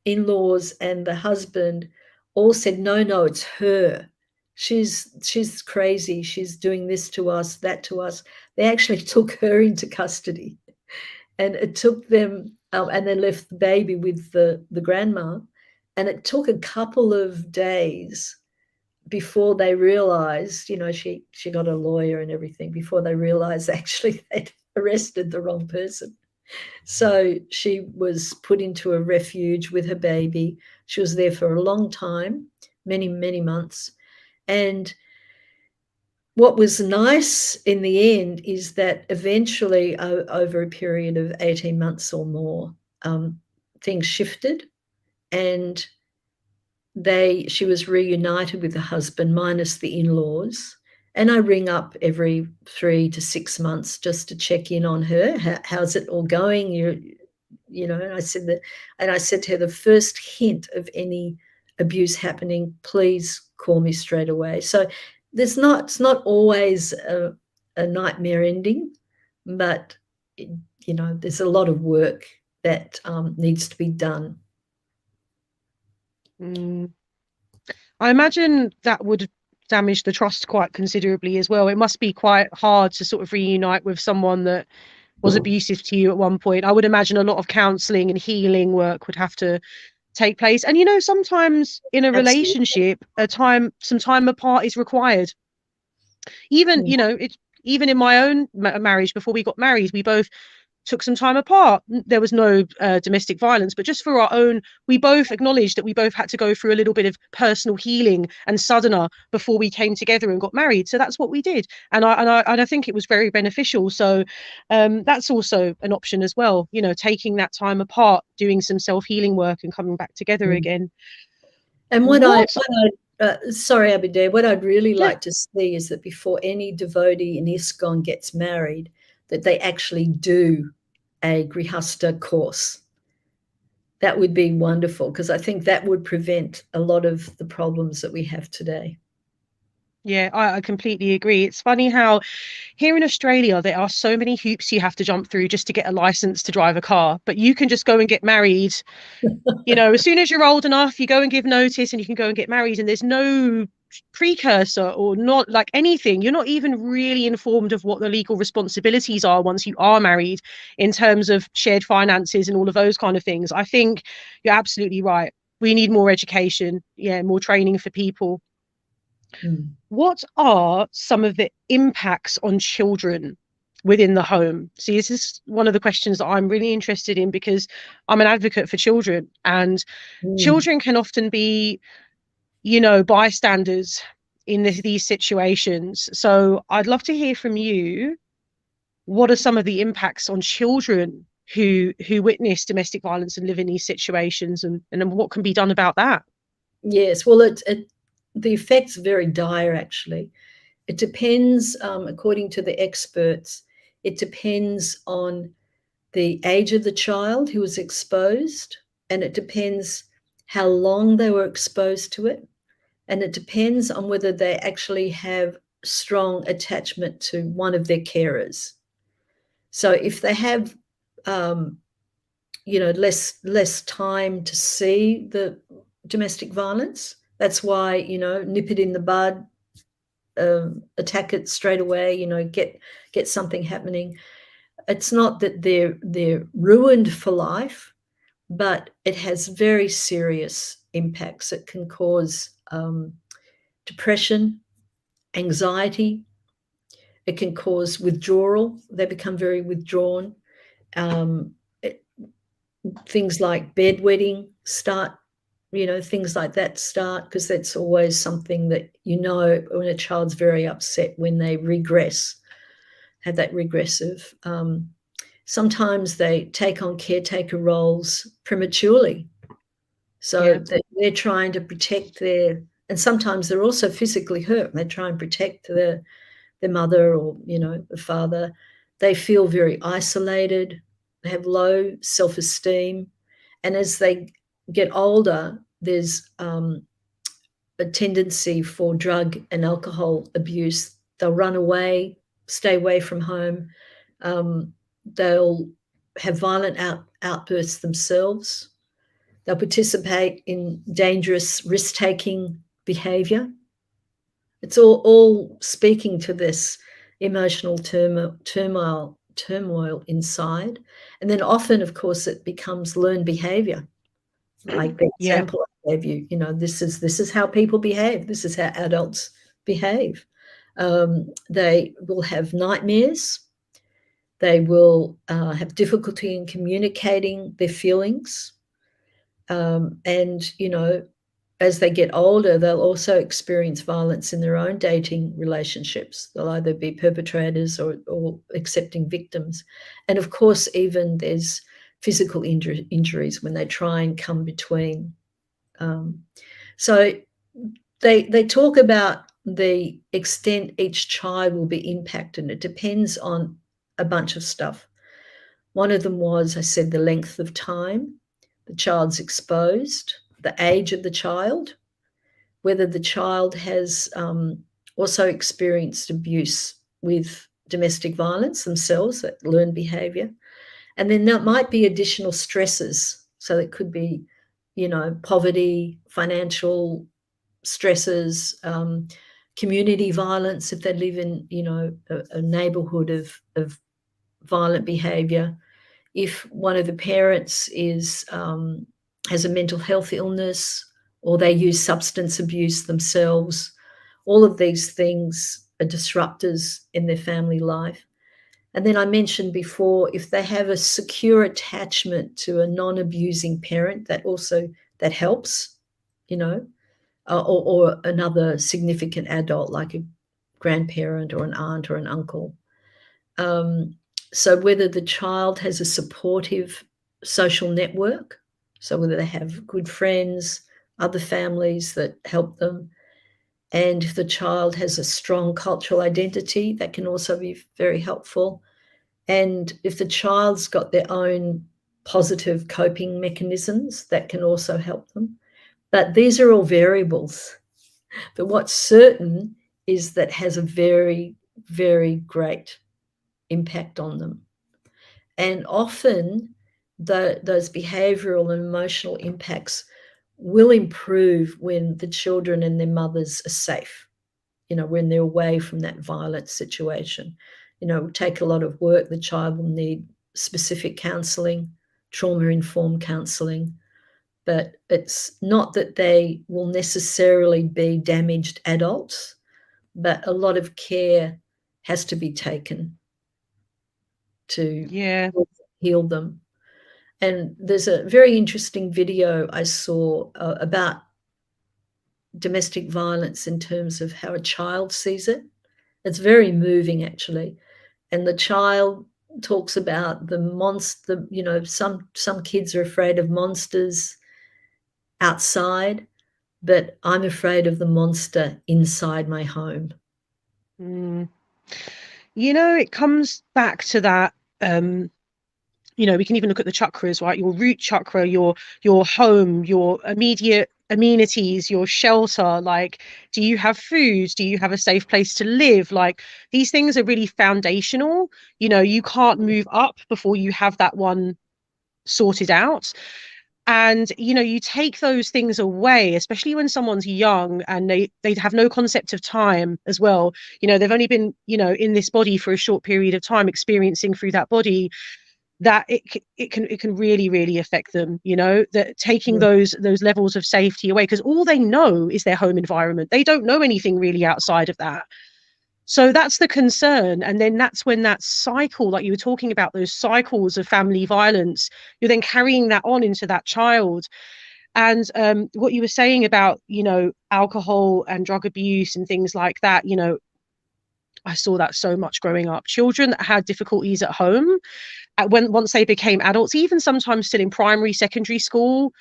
in-laws and the husband all said, no, it's her. She's crazy. She's doing this to us, that to us. They actually took her into custody, and it took them, and they left the baby with the grandma, and it took a couple of days before they realized, you know, she got a lawyer and everything, before they realized actually they'd arrested the wrong person. So she was put into a refuge with her baby. She was there for a long time, many, many months. And what was nice in the end is that eventually, over a period of 18 months or more, things shifted, and she was reunited with the husband minus the in-laws. And I ring up every 3 to 6 months just to check in on her. How's it all going? You know, and I said to her, the first hint of any abuse happening, please call me straight away. So it's not always a nightmare ending, but you know, there's a lot of work that needs to be done. I imagine that would damage the trust quite considerably as well. It must be quite hard to sort of reunite with someone that was abusive to you at one point. I would imagine a lot of counselling and healing work would have to take place. And, you know, sometimes in a relationship, some time apart is required. Even, you know, even in my own marriage, before we got married, we both took some time apart. There was no domestic violence, but just for our own, we both acknowledged that we both had to go through a little bit of personal healing and sadhana before we came together and got married. So that's what we did, and I think it was very beneficial. So that's also an option as well, you know, taking that time apart, doing some self-healing work and coming back together again. And sorry, Abhideh, what I'd really like to see is that before any devotee in ISKCON gets married, that they actually do a Grihastha course. That would be wonderful, because I think that would prevent a lot of the problems that we have today. Yeah, I completely agree. It's funny how here in Australia, there are so many hoops you have to jump through just to get a license to drive a car, but you can just go and get married. You know, as soon as you're old enough, you go and give notice and you can go and get married, and there's no precursor or not like anything. You're not even really informed of what the legal responsibilities are once you are married in terms of shared finances and all of those kind of things. I think you're absolutely right. We need more education, more training for people. What are some of the impacts on children within the home? See, this is one of the questions that I'm really interested in, because I'm an advocate for children, and children can often be, bystanders in these situations. So I'd love to hear from you. What are some of the impacts on children who witness domestic violence and live in these situations, and what can be done about that? Yes, well, the effect's very dire, actually. It depends, according to the experts, it depends on the age of the child who was exposed, and it depends how long they were exposed to it, and it depends on whether they actually have strong attachment to one of their carers. So if they have, less time to see the domestic violence, that's why, nip it in the bud, attack it straight away, get something happening. It's not that they're ruined for life, but it has very serious impacts. It can cause depression, anxiety. It can cause withdrawal. They become very withdrawn. Things like bedwetting start, things like that start, because that's always something that, when a child's very upset, when they regress, have that regressive. Sometimes they take on caretaker roles prematurely. So they're trying to protect and sometimes they're also physically hurt. They try and protect their mother or, the father. They feel very isolated. They have low self-esteem. And as they get older, there's a tendency for drug and alcohol abuse. They'll run away, stay away from home. They'll have violent outbursts themselves. They'll participate in dangerous risk-taking behavior. It's all speaking to this emotional turmoil inside. And then often, of course, it becomes learned behavior. Like the example I gave you, this is how people behave. This is how adults behave. They will have nightmares. They will have difficulty in communicating their feelings. And, as they get older, they'll also experience violence in their own dating relationships. They'll either be perpetrators or accepting victims. And of course, even there's physical injuries when they try and come between. So they talk about the extent each child will be impacted. It depends on a bunch of stuff. One of them was, I said, the length of time the child's exposed, the age of the child, whether the child has also experienced abuse with domestic violence themselves, that learned behavior. And then there might be additional stresses. So it could be, poverty, financial stresses, community violence if they live in, a neighborhood of violent behavior. If one of the parents has a mental health illness, or they use substance abuse themselves, all of these things are disruptors in their family life. And then I mentioned before, if they have a secure attachment to a non-abusing parent, that helps, or another significant adult like a grandparent or an aunt or an uncle. So whether the child has a supportive social network, so whether they have good friends, other families that help them, and if the child has a strong cultural identity, that can also be very helpful. And if the child's got their own positive coping mechanisms, that can also help them. But these are all variables. But what's certain is that has a very, very great impact on them. And often those behavioral and emotional impacts will improve when the children and their mothers are safe, when they're away from that violent situation. It will take a lot of work. The child will need specific counselling, trauma-informed counselling, but it's not that they will necessarily be damaged adults, but a lot of care has to be taken to heal them. And there's a very interesting video I saw about domestic violence in terms of how a child sees it. It's very moving, actually. And the child talks about the monster, some kids are afraid of monsters outside, but I'm afraid of the monster inside my home. It comes back to that, we can even look at the chakras, right? Your root chakra, your home, your immediate amenities, your shelter. Like, do you have food? Do you have a safe place to live? Like, these things are really foundational. You can't move up before you have that one sorted out. And you take those things away, especially when someone's young and they have no concept of time as well. They've only been in this body for a short period of time, experiencing through that body, that it can really, really affect them. That taking those levels of safety away, because all they know is their home environment. They don't know anything really outside of that. So that's the concern. And then that's when that cycle, like you were talking about, those cycles of family violence, you're then carrying that on into that child. And what you were saying about, alcohol and drug abuse and things like that, I saw that so much growing up. Children that had difficulties at home, once they became adults, even sometimes still in primary, secondary school,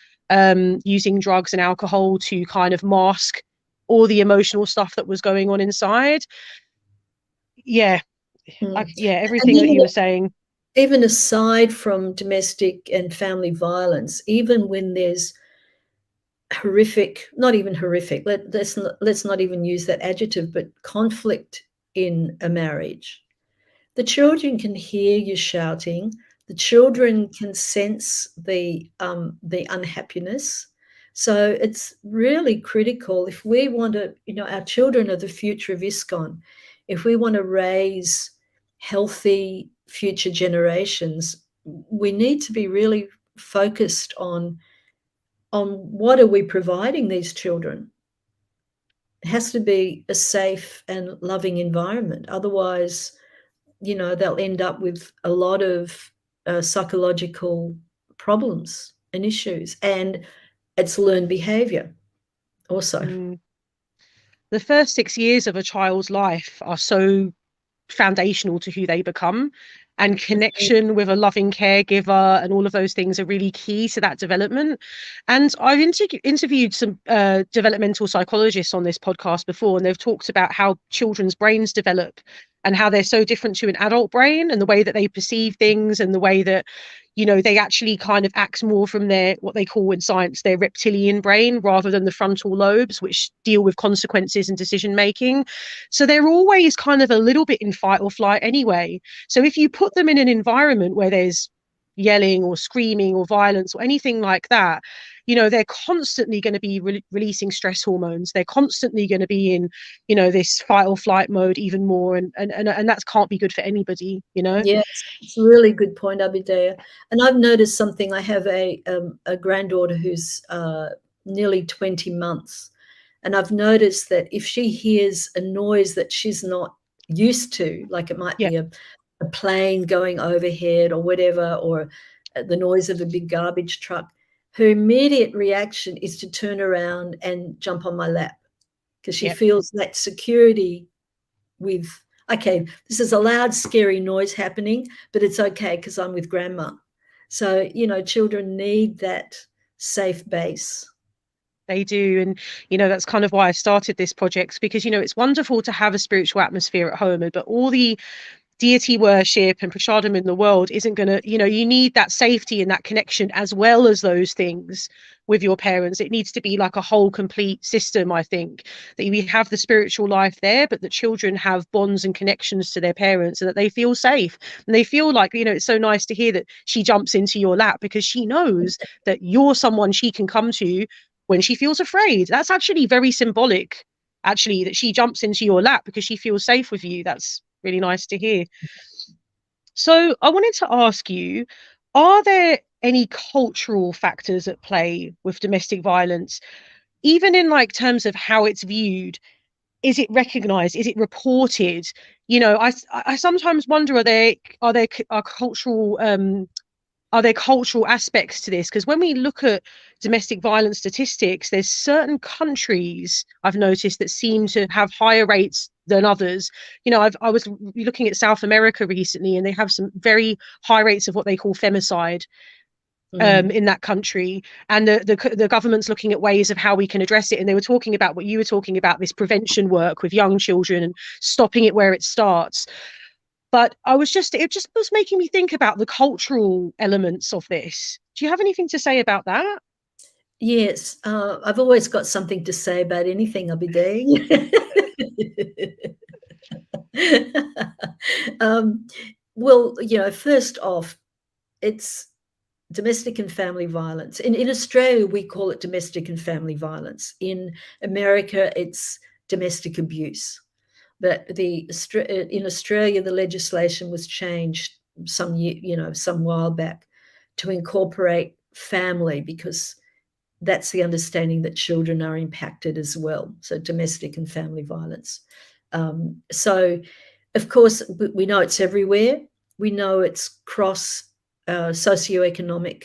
using drugs and alcohol to kind of mask all the emotional stuff that was going on inside. Everything that you were saying. Even aside from domestic and family violence, even when there's horrific, not even horrific, let's not even use that adjective, but conflict in a marriage, the children can hear you shouting. The children can sense the unhappiness. So it's really critical if we want to, our children are the future of ISKCON. If we want to raise healthy future generations, we need to be really focused on what are we providing these children. It has to be a safe and loving environment. Otherwise, they'll end up with a lot of psychological problems and issues, and it's learned behavior also. The first 6 years of a child's life are so foundational to who they become, and connection with a loving caregiver and all of those things are really key to that development. And I've interviewed some developmental psychologists on this podcast before, and they've talked about how children's brains develop and how they're so different to an adult brain, and the way that they perceive things, and the way that they actually kind of act more from their, what they call in science, their reptilian brain, rather than the frontal lobes, which deal with consequences and decision making. So they're always kind of a little bit in fight or flight anyway. So if you put them in an environment where there's yelling or screaming or violence or anything like that, they're constantly going to be releasing stress hormones. They're constantly going to be in, this fight or flight mode even more. And that can't be good for anybody, Yes, it's a really good point, Abhidaya. And I've noticed something. I have a granddaughter who's nearly 20 months. And I've noticed that if she hears a noise that she's not used to, like it might be a plane going overhead or whatever, or the noise of a big garbage truck, her immediate reaction is to turn around and jump on my lap, because she feels that security with, okay, this is a loud, scary noise happening, but it's okay because I'm with grandma. So, children need that safe base. They do. And, that's kind of why I started this project, because, it's wonderful to have a spiritual atmosphere at home, but all the deity worship and prasadam in the world isn't going to, you need that safety and that connection as well as those things with your parents. It needs to be like a whole complete system, I think, that we have the spiritual life there, but the children have bonds and connections to their parents, and that they feel safe, and they feel like, it's so nice to hear that she jumps into your lap because she knows that you're someone she can come to when she feels afraid. That's actually very symbolic, actually, that she jumps into your lap because she feels safe with you. That's really nice to hear. So I wanted to ask you, are there any cultural factors at play with domestic violence, even in like terms of how it's viewed? Is it recognized? Is it reported? I sometimes wonder, are there cultural aspects to this? Because when we look at domestic violence statistics, there's certain countries I've noticed that seem to have higher rates than others. I was looking at South America recently, and they have some very high rates of what they call femicide in that country, and the government's looking at ways of how we can address it. And they were talking about what you were talking about, this prevention work with young children and stopping it where it starts. But it just was making me think about the cultural elements of this. Do you have anything to say about that? Yes, I've always got something to say about anything I'll be doing. Well, first off, it's domestic and family violence. In Australia, we call it domestic and family violence. In America, it's domestic abuse. But in Australia, the legislation was changed some while back to incorporate family, because that's the understanding that children are impacted as well. So domestic and family violence. So, of course, we know it's everywhere. We know it's cross socioeconomic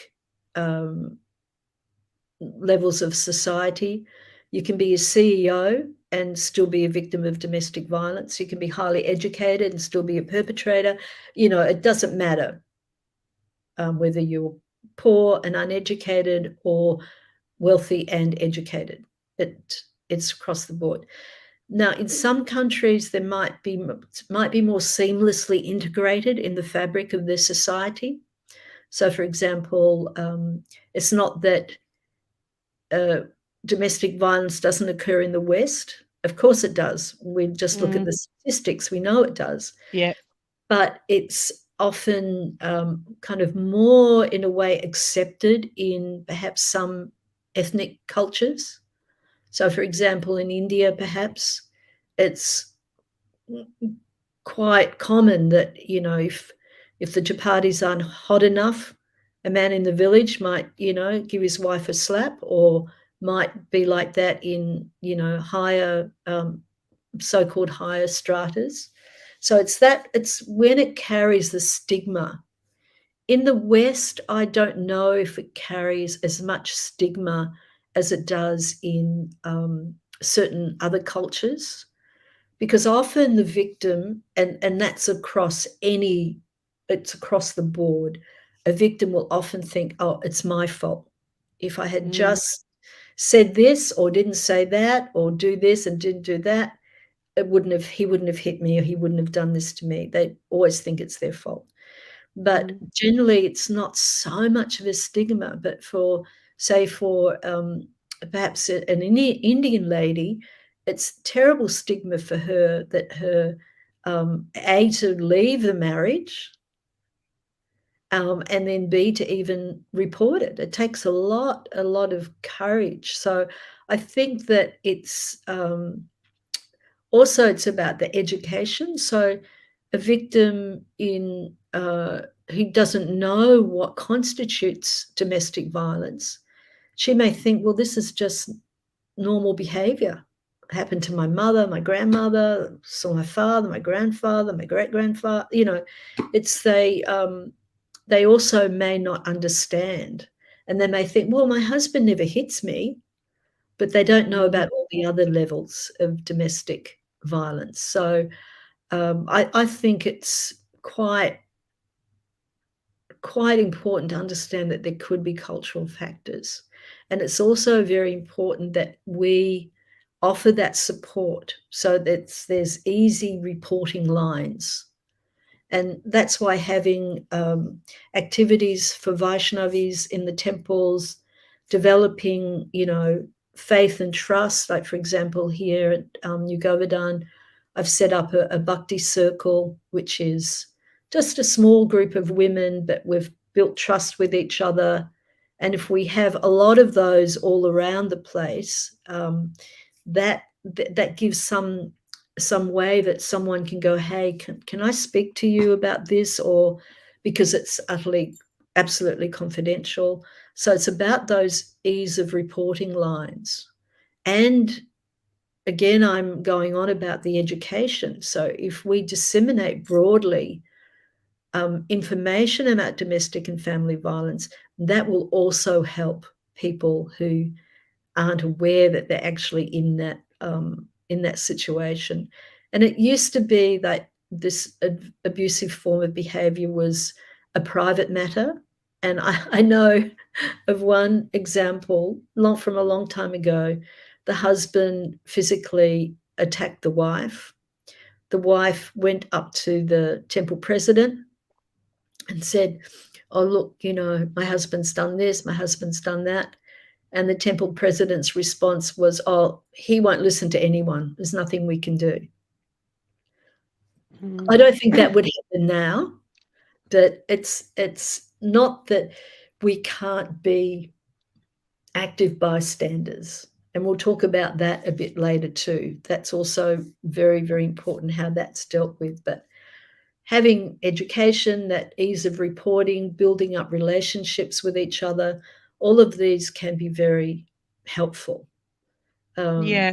levels of society. You can be a CEO and still be a victim of domestic violence. You can be highly educated and still be a perpetrator. It doesn't matter whether you're poor and uneducated or wealthy and educated. It's across the board. Now, in some countries, there might be more seamlessly integrated in the fabric of their society. So, for example, it's not that domestic violence doesn't occur in the West. Of course it does. We just look at the statistics. We know it does. Yeah. But it's often kind of more, in a way, accepted in perhaps some ethnic cultures. So, for example, in India, perhaps, it's quite common that, if the chapatis aren't hot enough, a man in the village might, give his wife a slap, or might be like that in, higher, so-called higher stratas. So it's when it carries the stigma. In the West, I don't know if it carries as much stigma as it does in certain other cultures, because often the victim, and that's across it's across the board, a victim will often think, oh, it's my fault. If I had just said this or didn't say that or do this and didn't do that, he wouldn't have hit me, or he wouldn't have done this to me. They always think it's their fault. But generally, it's not so much of a stigma. But for perhaps an Indian lady, it's terrible stigma for her that her A, to leave the marriage, and then B, to even report it. It takes a lot of courage. So I think that it's also it's about the education. So a victim who doesn't know what constitutes domestic violence, she may think, well, this is just normal behavior. It happened to my mother, my grandmother, saw my father, my grandfather, my great-grandfather. It's they also may not understand. And they may think, well, my husband never hits me, but they don't know about all the other levels of domestic violence. So I think it's quite important to understand that there could be cultural factors. And it's also very important that we offer that support so that there's easy reporting lines. And that's why having activities for Vaishnavis in the temples, developing, faith and trust. Like, for example, here at New Govardhan, I've set up a Bhakti circle, which is just a small group of women, but we've built trust with each other. And if we have a lot of those all around the place, that gives some way that someone can go, hey, can I speak to you about this? Or because it's absolutely confidential. So it's about those ease of reporting lines. And again, I'm going on about the education. So if we disseminate broadly information about domestic and family violence, that will also help people who aren't aware that they're actually in that situation. And it used to be that this abusive form of behavior was a private matter. And I know of one example from a long time ago. The husband physically attacked the wife. The wife went up to the temple president and said, oh, look, my husband's done this, my husband's done that. And the temple president's response was, oh, he won't listen to anyone. There's nothing we can do. I don't think that would happen now, but it's not that we can't be active bystanders. And we'll talk about that a bit later too. That's also very, very important, how that's dealt with. But having education, that ease of reporting, building up relationships with each other, all of these can be very helpful. Yeah,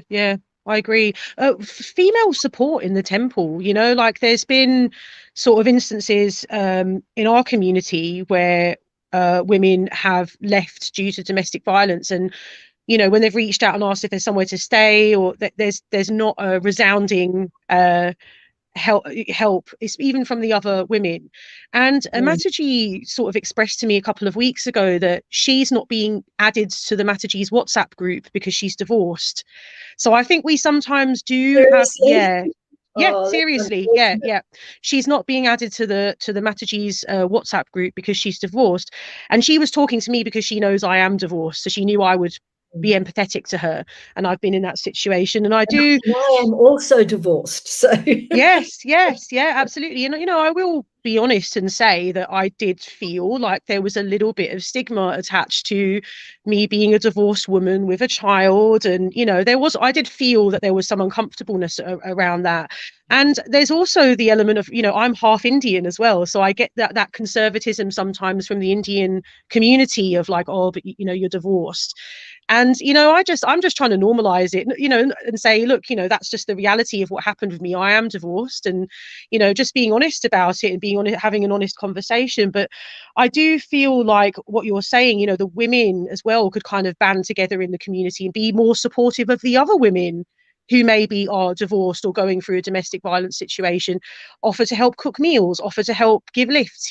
I agree. Female support in the temple, like there's been sort of instances in our community where women have left due to domestic violence, and when they've reached out and asked if there's somewhere to stay, or there's not a resounding help. It's even from the other women. And Mataji sort of expressed to me a couple of weeks ago that she's not being added to the Mataji's WhatsApp group because she's divorced. So I think we sometimes do Seriously? Seriously. She's not being added to the Mataji's WhatsApp group because she's divorced. And she was talking to me because she knows I am divorced, so she knew I would be empathetic to her, and I've been in that situation, and I am also divorced, so yes, absolutely. And I will be honest and say that I did feel like there was a little bit of stigma attached to me being a divorced woman with a child, and I did feel that there was some uncomfortableness around that. And there's also the element of, I'm half Indian as well, so I get that conservatism sometimes from the Indian community of like, oh, but you're divorced. And I'm just trying to normalize it, and say, look, that's just the reality of what happened with me. I am divorced, and just being honest about it and being honest, having an honest conversation. But I do feel like what you're saying, the women as well could kind of band together in the community and be more supportive of the other women who maybe are divorced or going through a domestic violence situation, offer to help cook meals, offer to help give lifts.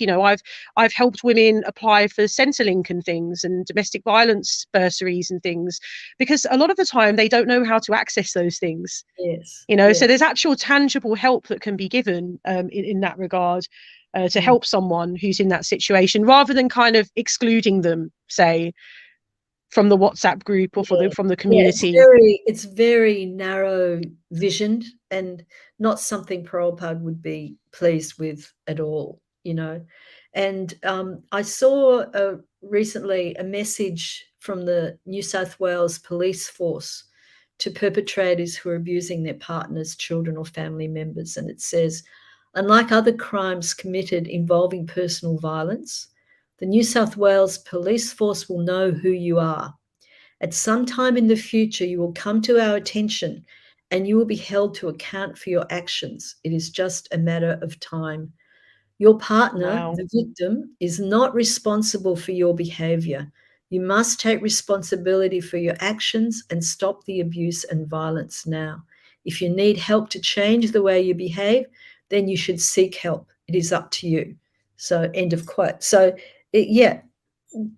I've helped women apply for Centrelink and things, and domestic violence bursaries and things, because a lot of the time they don't know how to access those things. Yes. So there's actual tangible help that can be given in that regard to help someone who's in that situation, rather than kind of excluding them, say, from the WhatsApp group or from the community. It's very narrow visioned, and not something Prabhupada would be pleased with at all, And I saw recently a message from the New South Wales police force to perpetrators who are abusing their partners, children, or family members. And it says, unlike other crimes committed involving personal violence, the New South Wales police force will know who you are. At some time in the future, you will come to our attention and you will be held to account for your actions. It is just a matter of time. Your partner, the victim, is not responsible for your behavior. You must take responsibility for your actions and stop the abuse and violence now. If you need help to change the way you behave, then you should seek help. It is up to you. So, end of quote. So,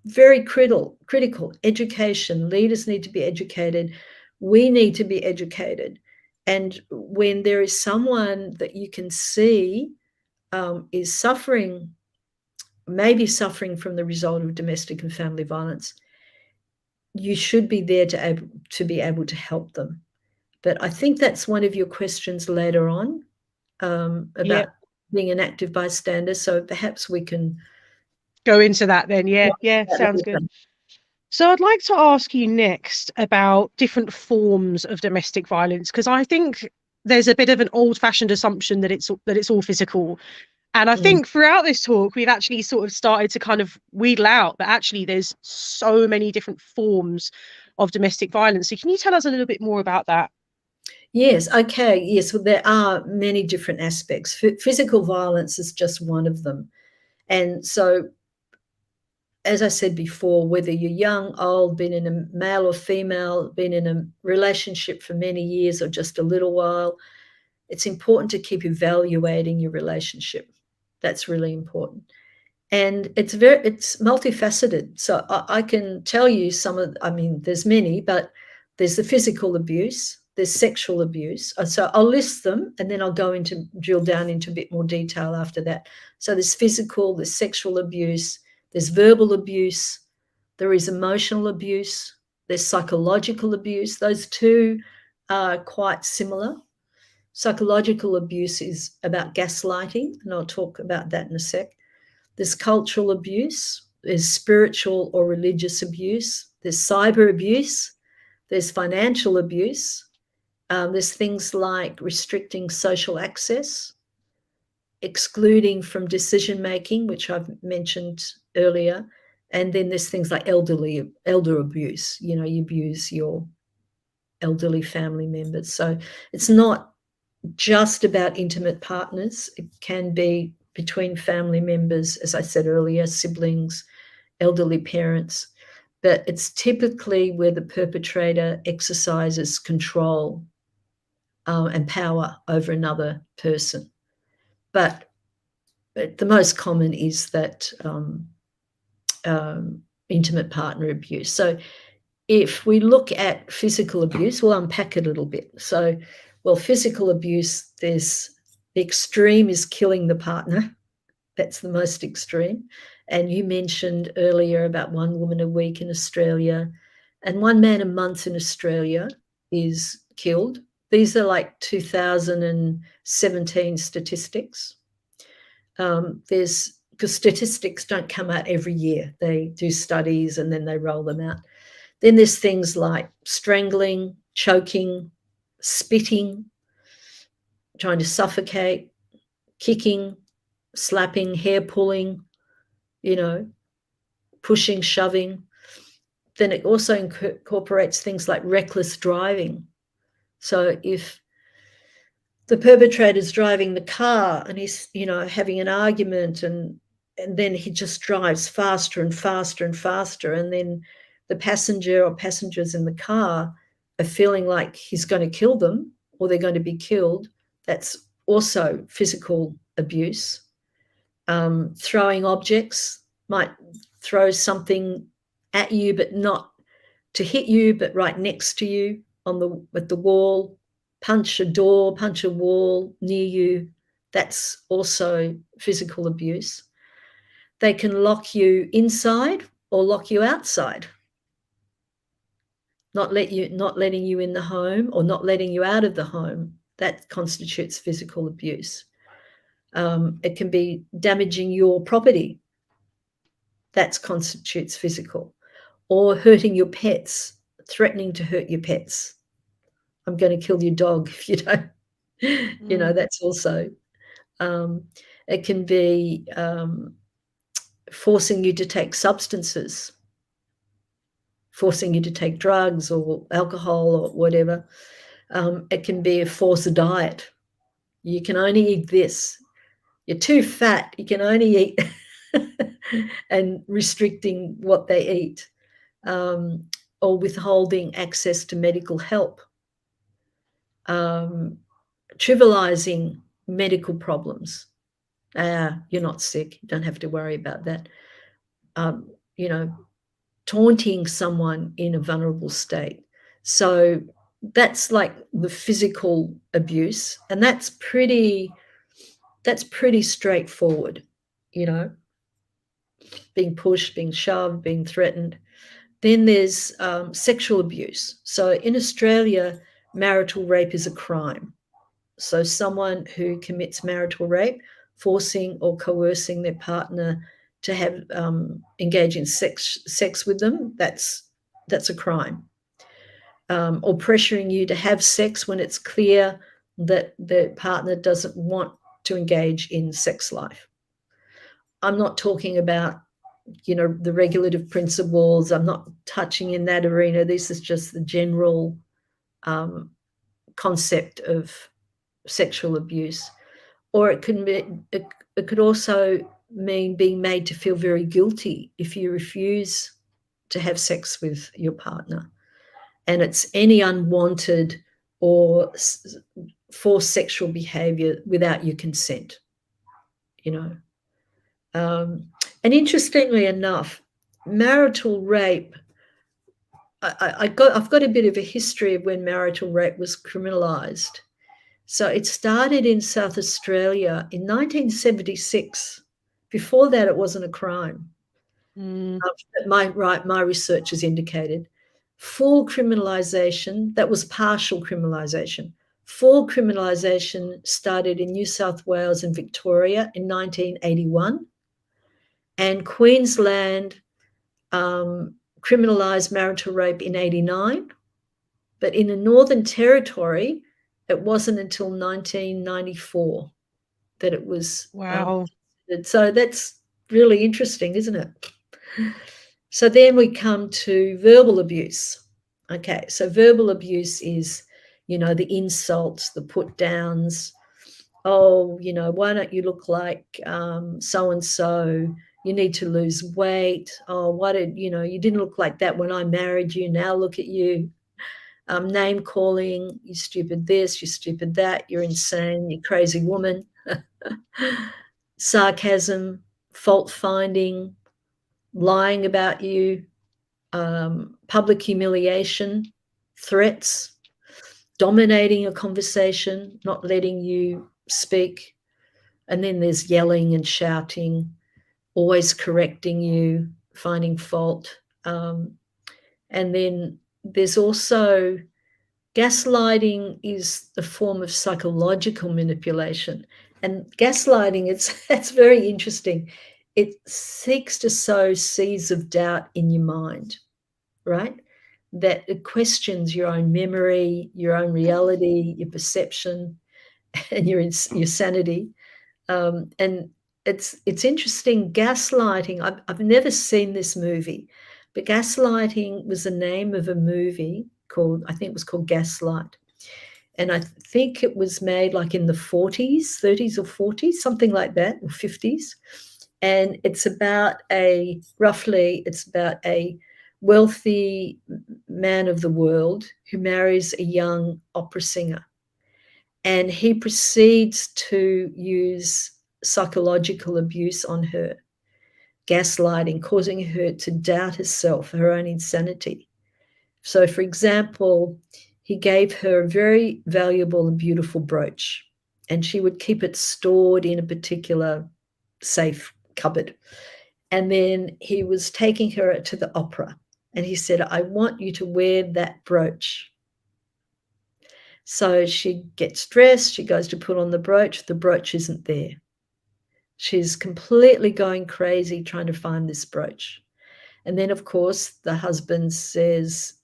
very critical. Education. Leaders need to be educated. We need to be educated. And when there is someone that you can see is suffering, maybe suffering from the result of domestic and family violence, you should be there to be able to help them. But I think that's one of your questions later on about being an active bystander. So perhaps we can go into that then. Yeah, sounds good. So I'd like to ask you next about different forms of domestic violence, because I think there's a bit of an old-fashioned assumption that it's all physical. And I think throughout this talk, we've actually sort of started to kind of wheedle out that actually there's so many different forms of domestic violence. So can you tell us a little bit more about that? Yes, okay, yes, well, there are many different aspects. Physical violence is just one of them. And so, as I said before, whether you're young, old, been in a male or female, been in a relationship for many years or just a little while, it's important to keep evaluating your relationship. That's really important. And it's multifaceted. So I can tell you there's many, but there's the physical abuse, there's sexual abuse. So I'll list them and then I'll drill down into a bit more detail after that. So there's physical, there's sexual abuse, there's verbal abuse, there is emotional abuse, there's psychological abuse. Those two are quite similar. Psychological abuse is about gaslighting, and I'll talk about that in a sec. There's cultural abuse, there's spiritual or religious abuse, there's cyber abuse, there's financial abuse, there's things like restricting social access, excluding from decision-making, which I've mentioned earlier, and then there's things like elder abuse. You abuse your elderly family members. So it's not just about intimate partners. It can be between family members, as I said earlier, siblings, elderly parents, but it's typically where the perpetrator exercises control and power over another person. But the most common is that intimate partner abuse. So if we look at physical abuse, we'll unpack it a little bit. So, physical abuse, the extreme is killing the partner. That's the most extreme. And you mentioned earlier about 1 woman a week in Australia, and 1 man a month in Australia is killed. These are like 2017 statistics. Because statistics don't come out every year. They do studies and then they roll them out. Then there's things like strangling, choking, spitting, trying to suffocate, kicking, slapping, hair pulling, pushing, shoving. Then it also incorporates things like reckless driving. So if the perpetrator's driving the car and he's, having an argument and then he just drives faster and faster and faster, and then the passenger or passengers in the car are feeling like he's going to kill them or they're going to be killed, that's also physical abuse. Throwing objects, might throw something at you but not to hit you, but right next to you at the wall, punch a door, punch a wall near you. That's also physical abuse. They can lock you inside or lock you outside. Not letting you in the home or not letting you out of the home, that constitutes physical abuse. It can be damaging your property. That constitutes physical. Or hurting your pets, threatening to hurt your pets. I'm going to kill your dog if you don't. That's also. It can be forcing you to take substances, forcing you to take drugs or alcohol or whatever. It can be a forced diet. You can only eat this. You're too fat. You can only eat and restricting what they eat, or withholding access to medical help, trivializing medical problems. You're not sick. You don't have to worry about that. Taunting someone in a vulnerable state. So that's like the physical abuse, and that's pretty straightforward, being pushed, being shoved, being threatened. Then there's sexual abuse. So in Australia, marital rape is a crime. So someone who commits marital rape, forcing or coercing their partner to have engage in sex with them, that's a crime. Or pressuring you to have sex when it's clear that the partner doesn't want to engage in sex life. I'm not talking about, the regulative principles. I'm not touching in that arena. This is just the general concept of sexual abuse. Or it could also mean being made to feel very guilty if you refuse to have sex with your partner. And it's any unwanted or forced sexual behavior without your consent, And interestingly enough, marital rape, I've got a bit of a history of when marital rape was criminalised. So it started in South Australia in 1976. Before that, it wasn't a crime. My research has indicated full criminalisation, that was partial criminalisation. Full criminalisation started in New South Wales and Victoria in 1981. And Queensland criminalised marital rape in 89. But in the Northern Territory, it wasn't until 1994 that it was. Wow. So that's really interesting, isn't it? So then we come to verbal abuse. Okay, so verbal abuse is, the insults, the put downs. Oh, why don't you look like so-and-so? You need to lose weight. Oh, you didn't look like that when I married you. Now look at you. Name calling, you stupid this, you stupid that, you're insane, you crazy woman. Sarcasm, fault finding, lying about you, public humiliation, threats, dominating a conversation, not letting you speak. And then there's yelling and shouting, always correcting you, finding fault. And then there's also gaslighting is a form of psychological manipulation. And gaslighting, it's very interesting. It seeks to sow seeds of doubt in your mind, right? That it questions your own memory, your own reality, your perception, and your sanity. And it's interesting. Gaslighting, I've never seen this movie, but Gaslighting was the name of a movie I think it was called Gaslight. And I think it was made like in the 40s, 30s or 40s, something like that, or 50s. And it's about a wealthy man of the world who marries a young opera singer. And he proceeds to use psychological abuse on her, gaslighting, causing her to doubt herself, her own insanity. So, for example, he gave her a very valuable and beautiful brooch, and she would keep it stored in a particular safe cupboard. And then he was taking her to the opera, and he said, I want you to wear that brooch. So she gets dressed, she goes to put on the brooch isn't there. She's completely going crazy trying to find this brooch. And then, of course, the husband says,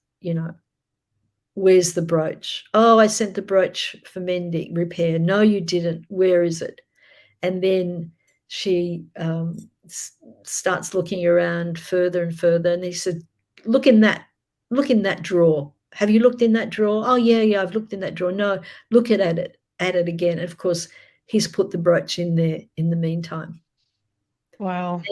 where's the brooch? Oh, I sent the brooch for mending, repair. No, you didn't. Where is it? And then she starts looking around further and further. And he said, look in that drawer. Have you looked in that drawer? Oh, yeah, I've looked in that drawer. No, look at it again. And of course, he's put the brooch in there in the meantime. Wow.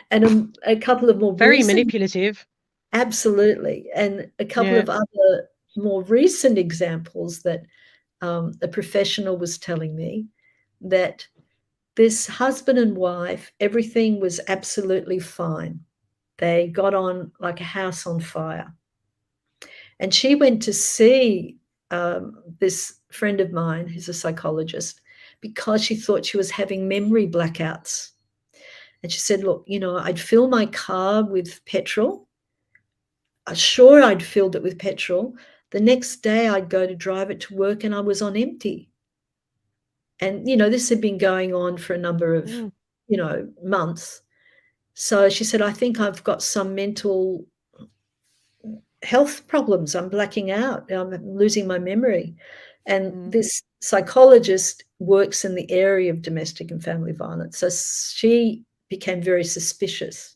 And a couple of more very manipulative. Absolutely. And a couple of other more recent examples that a professional was telling me, that this husband and wife, everything was absolutely fine. They got on like a house on fire. And she went to see this friend of mine who's a psychologist because she thought she was having memory blackouts. And she said, look, I'd fill my car with petrol. Sure, I'd filled it with petrol. The next day I'd go to drive it to work and I was on empty. And, this had been going on for a number of, months. So she said, I think I've got some mental health problems. I'm blacking out. I'm losing my memory. And this psychologist works in the area of domestic and family violence. So she became very suspicious.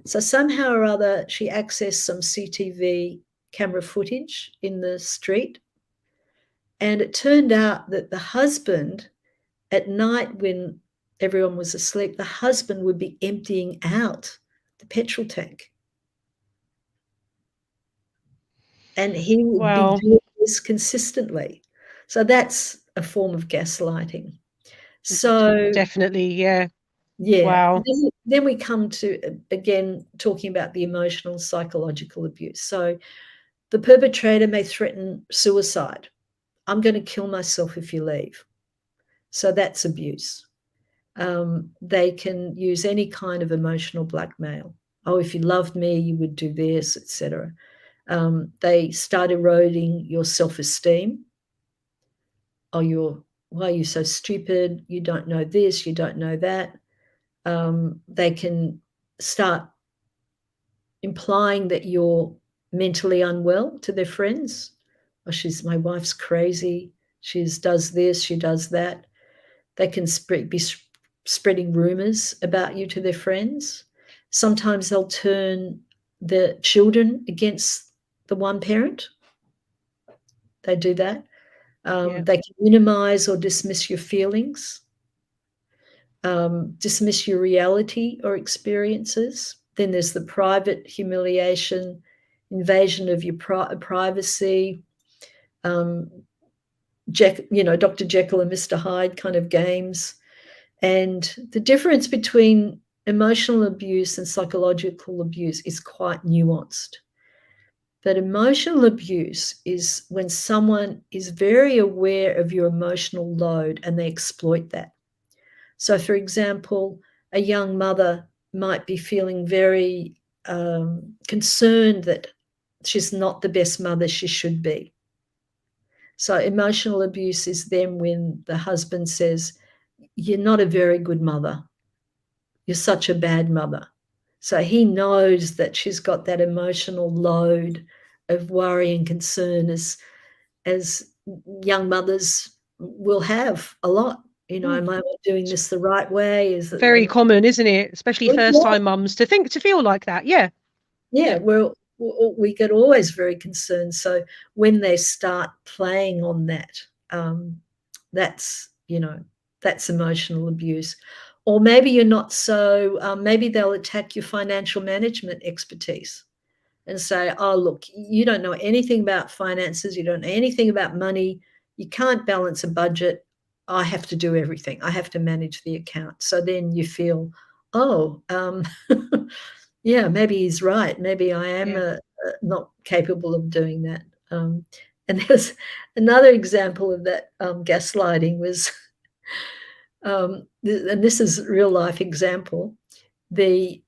So somehow or other, she accessed some CTV camera footage in the street. And it turned out that the husband, at night when everyone was asleep, the husband would be emptying out the petrol tank. And he would be doing this consistently. So that's a form of gaslighting. So definitely, yeah. yeah. Wow. Then we come to, again, talking about the emotional, psychological abuse. So the perpetrator may threaten suicide. I'm going to kill myself if you leave. So that's abuse. They can use any kind of emotional blackmail. Oh, if you loved me, you would do this, etc. They start eroding your self-esteem. Oh, why are you so stupid? You don't know this, you don't know that. They can start implying that you're mentally unwell to their friends. Oh, my wife's crazy. She does this, she does that. They can be spreading rumors about you to their friends. Sometimes they'll turn the children against the one parent. They do that. They can minimize or dismiss your feelings, dismiss your reality or experiences. Then there's the private humiliation, invasion of your privacy, Dr. Jekyll and Mr. Hyde kind of games. And the difference between emotional abuse and psychological abuse is quite nuanced. But emotional abuse is when someone is very aware of your emotional load and they exploit that. So, for example, a young mother might be feeling very concerned that she's not the best mother she should be. So emotional abuse is then when the husband says, you're not a very good mother. You're such a bad mother. So he knows that she's got that emotional load of worry and concern as young mothers will have a lot. Am I doing this the right way? Is it very common, isn't it? Especially first-time mums to feel like that. Yeah. Yeah, we get always very concerned. So when they start playing on that, that's emotional abuse. Or maybe you're not so, maybe they'll attack your financial management expertise and say, oh, look, you don't know anything about finances. You don't know anything about money. You can't balance a budget. I have to do everything. I have to manage the account. So then you feel, oh, yeah, maybe he's right. Maybe I am not capable of doing that. And there's another example of that gaslighting was, and this is a real life example. The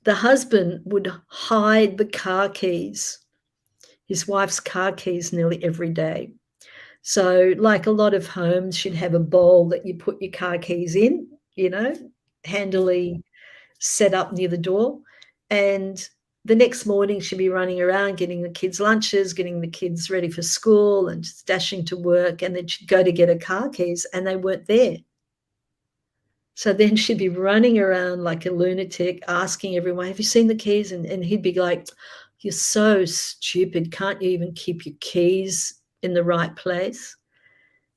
husband would hide the car keys, his wife's car keys, nearly every day. So, like a lot of homes, she'd have a bowl that you put your car keys in, handily set up near the door. And the next morning she'd be running around getting the kids' lunches, getting the kids ready for school and just dashing to work. And then she'd go to get her car keys and they weren't there. So then she'd be running around like a lunatic asking everyone, have you seen the keys? And he'd be like, you're so stupid. Can't you even keep your keys in the right place?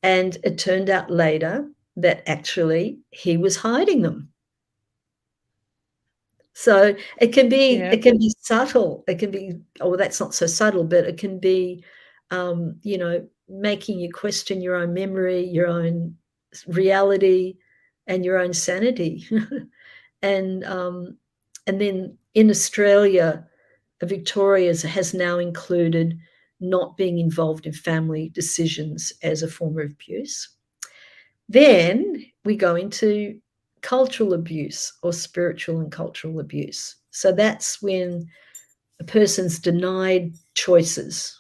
And it turned out later that actually he was hiding them. So it can be subtle. It can be, that's not so subtle, but it can be, making you question your own memory, your own reality, and your own sanity. And then in Australia, Victoria has now included not being involved in family decisions as a form of abuse. Then we go into cultural abuse or spiritual and cultural abuse. So that's when a person's denied choices.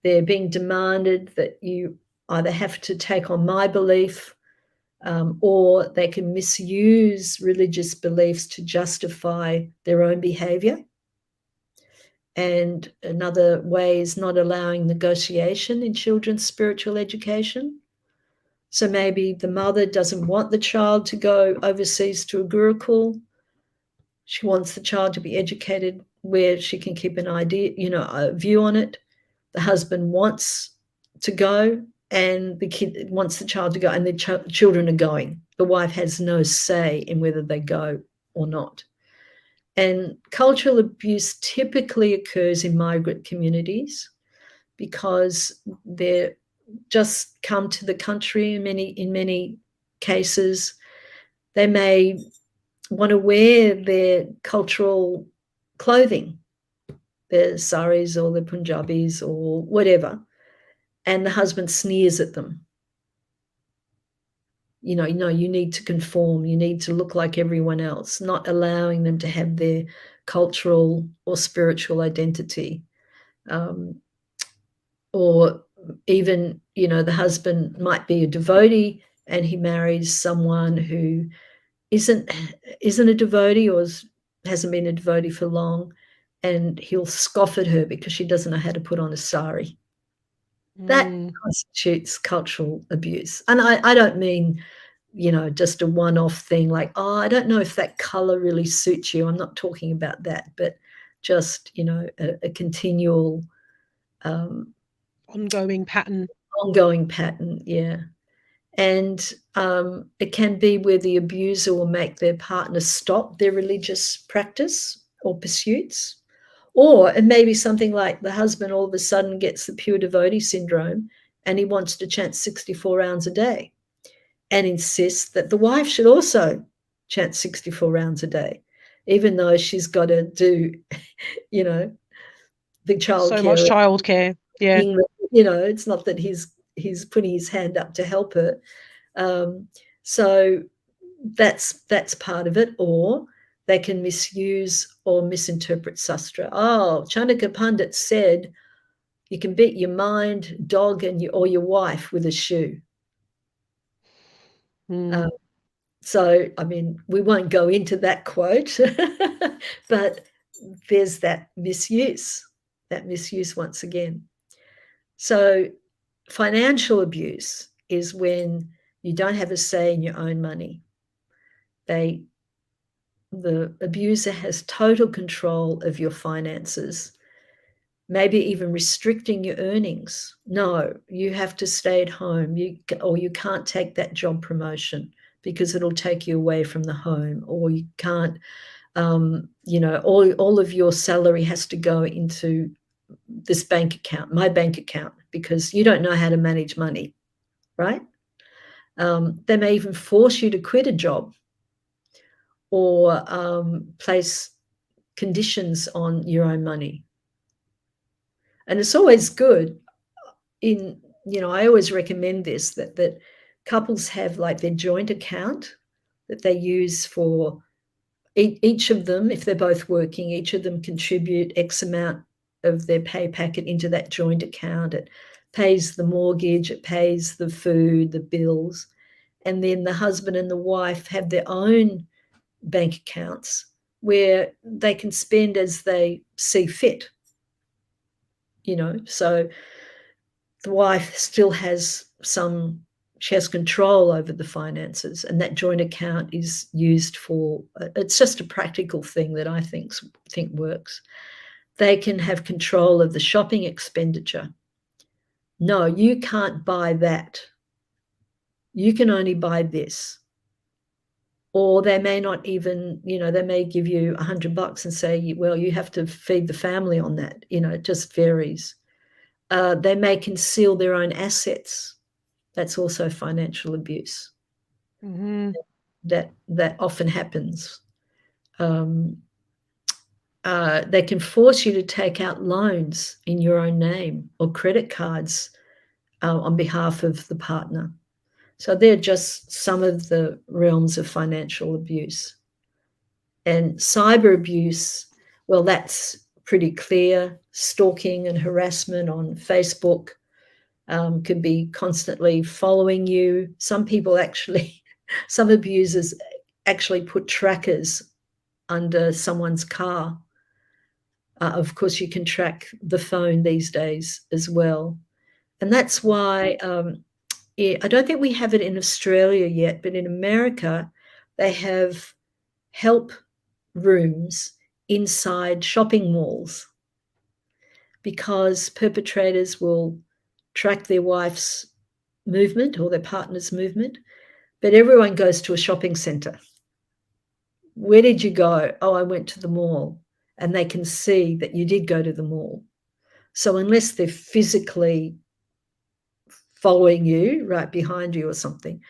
They're being demanded that you either have to take on my belief or they can misuse religious beliefs to justify their own behavior. And another way is not allowing negotiation in children's spiritual education. So maybe the mother doesn't want the child to go overseas to a gurukul. She wants the child to be educated where she can keep an idea, a view on it. The husband wants to go, and the kid wants the child to go, and the children are going. The wife has no say in whether they go or not. And cultural abuse typically occurs in migrant communities because they're just come to the country in many cases. They may want to wear their cultural clothing, their saris or their Punjabis or whatever, and the husband sneers at them. You need to conform, you need to look like everyone else, not allowing them to have their cultural or spiritual identity. Or even, the husband might be a devotee and he marries someone who isn't a devotee or hasn't been a devotee for long, and he'll scoff at her because she doesn't know how to put on a sari. That constitutes cultural abuse. And I don't mean, just a one-off thing like, oh, I don't know if that color really suits you. I'm not talking about that, but just, a continual ongoing pattern. Yeah. And it can be where the abuser will make their partner stop their religious practice or pursuits. Or it may be something like the husband all of a sudden gets the pure devotee syndrome and he wants to chant 64 rounds a day and insists that the wife should also chant 64 rounds a day, even though she's got to do, the childcare. So much childcare. Yeah. It's not that he's putting his hand up to help her. So that's part of it. Or they can misuse or misinterpret sastra. Oh, Chanaka Pandit said you can beat your mind, dog, or your wife with a shoe. So, I mean, we won't go into that quote, but there's that misuse once again. So financial abuse is when you don't have a say in your own money. The abuser has total control of your finances, maybe even restricting your earnings. No, you have to stay at home, or you can't take that job promotion because it'll take you away from the home, or you can't, all of your salary has to go into this bank account, my bank account, because you don't know how to manage money, right? They may even force you to quit a job or place conditions on your own money. And it's always good I always recommend this, that couples have like their joint account that they use for each of them. If they're both working, each of them contribute X amount of their pay packet into that joint account. It pays the mortgage, it pays the food, the bills. And then the husband and the wife have their own bank accounts where they can spend as they see fit. So the wife still has she has control over the finances, and that joint account is used for, it's just a practical thing that I think works. They can have control of the shopping expenditure. No, you can't buy that. You can only buy this. Or they may not even, they may give you $100 and say, well, you have to feed the family on that. It just varies. They may conceal their own assets. That's also financial abuse. Mm-hmm. That often happens. They can force you to take out loans in your own name or credit cards on behalf of the partner. So they're just some of the realms of financial abuse. And cyber abuse, well, that's pretty clear. Stalking and harassment on Facebook could be constantly following you. Some people actually Some abusers actually put trackers under someone's car. Of course, you can track the phone these days as well. And that's why I don't think we have it in Australia yet, but in America, they have help rooms inside shopping malls, because perpetrators will track their wife's movement or their partner's movement, but everyone goes to a shopping center. Where did you go? Oh, I went to the mall. And they can see that you did go to the mall. So unless they're physically following you right behind you or something,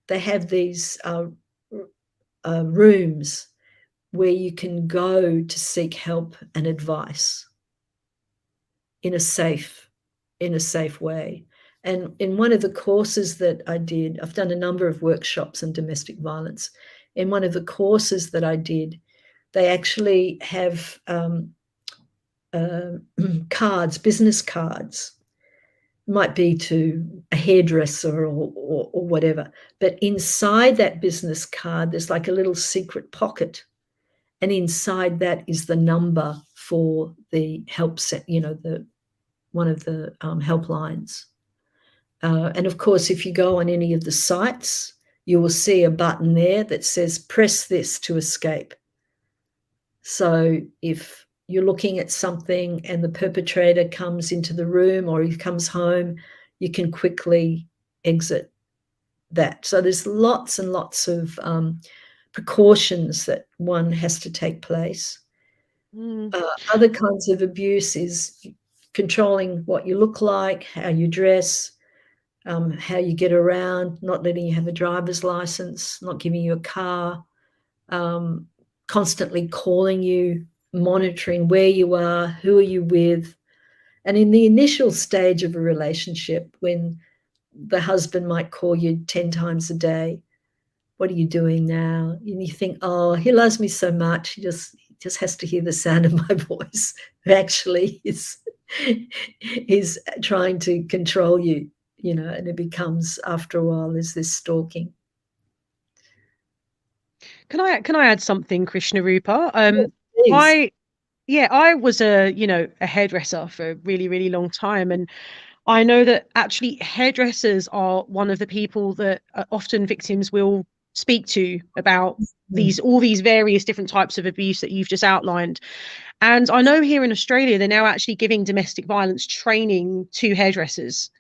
they have these rooms where you can go to seek help and advice in a safe way. And in one of the courses that I did, I've done a number of workshops on domestic violence. In one of the courses that I did, they actually have cards, business cards. Might be to a hairdresser or whatever. But inside that business card, there's like a little secret pocket. And inside that is the number for the help set, one of the helplines. And of course, if you go on any of the sites, you will see a button there that says, press this to escape. So if you're looking at something and the perpetrator comes into the room or he comes home, you can quickly exit that. So there's lots and lots of precautions that one has to take place. Other kinds of abuse is controlling what you look like, how you dress, how you get around, not letting you have a driver's license, not giving you a car, constantly calling you, monitoring where you are, who are you with. And in the initial stage of a relationship, when the husband might call you 10 times a day, what are you doing now? And you think, oh, he loves me so much, he just has to hear the sound of my voice. Actually, he's trying to control you, and it becomes, after a while, there's this stalking. Can I add something, Krishna Rupa? Yes, I was a hairdresser for a really, really long time, and I know that actually hairdressers are one of the people that often victims will speak to about all these various different types of abuse that you've just outlined. And I know here in Australia, they're now actually giving domestic violence training to hairdressers.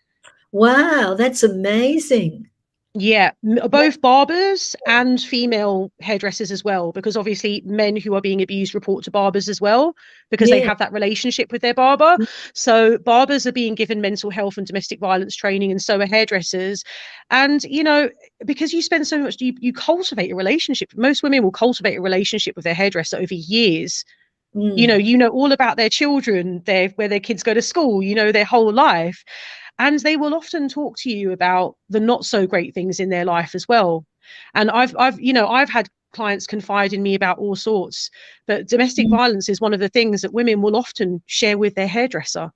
Wow, that's amazing. Yeah, both barbers and female hairdressers as well, because obviously men who are being abused report to barbers as well, because they have that relationship with their barber. So barbers are being given mental health and domestic violence training, and so are hairdressers. And because you spend so much, you cultivate a relationship. Most women will cultivate a relationship with their hairdresser over years. You know all about their children, where their kids go to school, their whole life. And they will often talk to you about the not so great things in their life as well. And I've had clients confide in me about all sorts, but domestic violence is one of the things that women will often share with their hairdresser.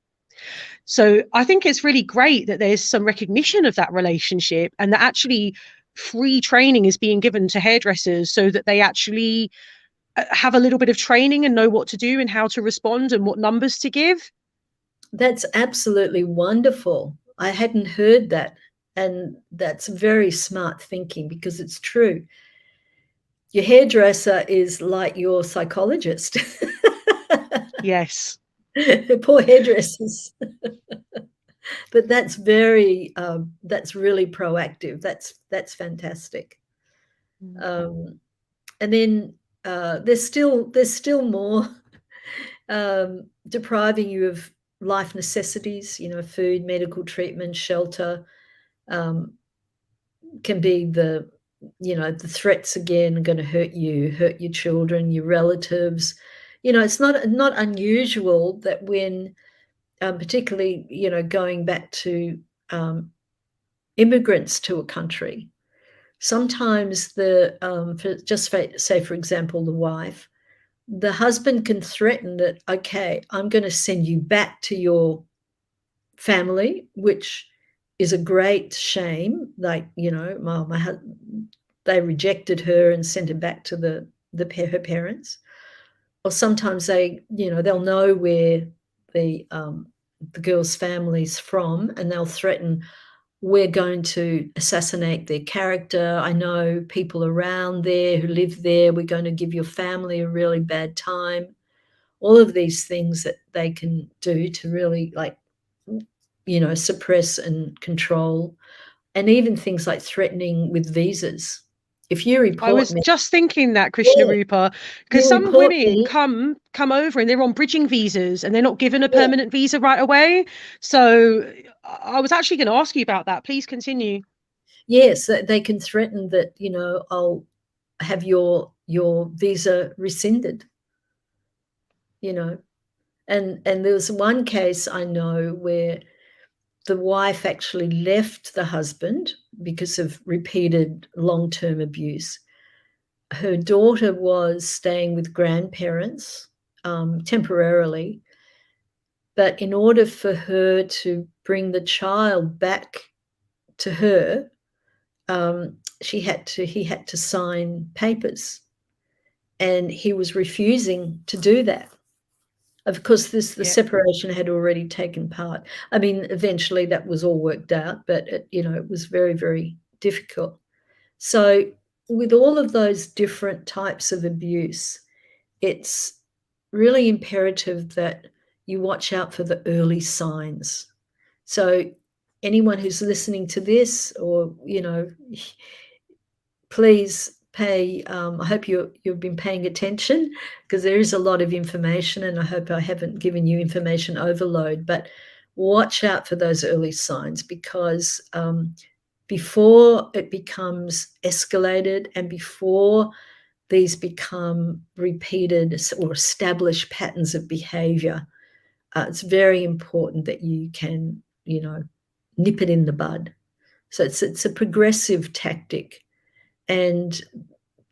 So I think it's really great that there's some recognition of that relationship, and that actually free training is being given to hairdressers so that they actually have a little bit of training and know what to do and how to respond and what numbers to give. That's absolutely wonderful. I hadn't heard that. And that's very smart thinking, because it's true. Your hairdresser is like your psychologist. Yes. Poor hairdressers. But that's that's really proactive. That's fantastic. And then there's still more depriving you of life necessities, food, medical treatment, shelter. Can be the threats again are going to hurt your children, your relatives. It's not unusual that when, particularly, going back to immigrants to a country, sometimes say, for example, the wife, the husband can threaten that, okay, I'm going to send you back to your family, which is a great shame. Like, my husband, they rejected her and sent her back to her parents. Or sometimes they'll know where the girl's family's from, and they'll threaten, we're going to assassinate their character. I know people around there who live there. We're going to give your family a really bad time. All of these things that they can do to really, like, suppress and control, and even things like threatening with visas. If you report I was me, just thinking that, Krishna Rupa, because you some report women me, come over and they're on bridging visas and they're not given a yeah, permanent visa right away. So I was actually going to ask you about that. Please continue. yes, they can threaten that, I'll have your visa rescinded, and there was one case I know where the wife actually left the husband because of repeated long-term abuse. Her daughter was staying with grandparents temporarily, but in order for her to bring the child back to her, he had to sign papers, and he was refusing to do that. Of course, the Yeah. separation had already taken part. I mean, eventually that was all worked out, but it was very, very difficult. So with all of those different types of abuse, it's really imperative that you watch out for the early signs. So anyone who's listening to this, or please pay. I hope you've been paying attention, because there is a lot of information, and I hope I haven't given you information overload. But watch out for those early signs, because before it becomes escalated, and before these become repeated or established patterns of behavior, it's very important that you can, nip it in the bud. So it's a progressive tactic, and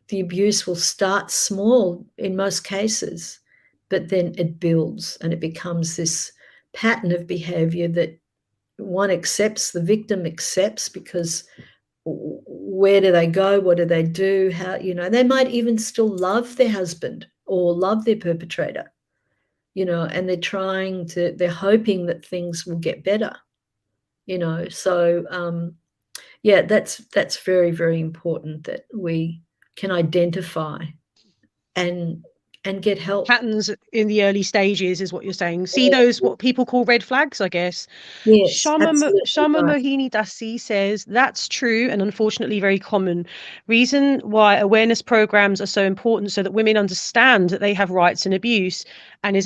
the abuse will start small in most cases, but then it builds and it becomes this pattern of behavior that one accepts, the victim accepts, because where do they go? What do they do? How, they might even still love their husband or love their perpetrator, and they're hoping that things will get better, so yeah, that's very, very important that we can identify and get help. Patterns in the early stages is what you're saying. See those, what people call red flags, I guess. Yes, absolutely Shama right. Mohini Dasi says that's true and unfortunately very common. Reason why awareness programs are so important, so that women understand that they have rights and abuse, and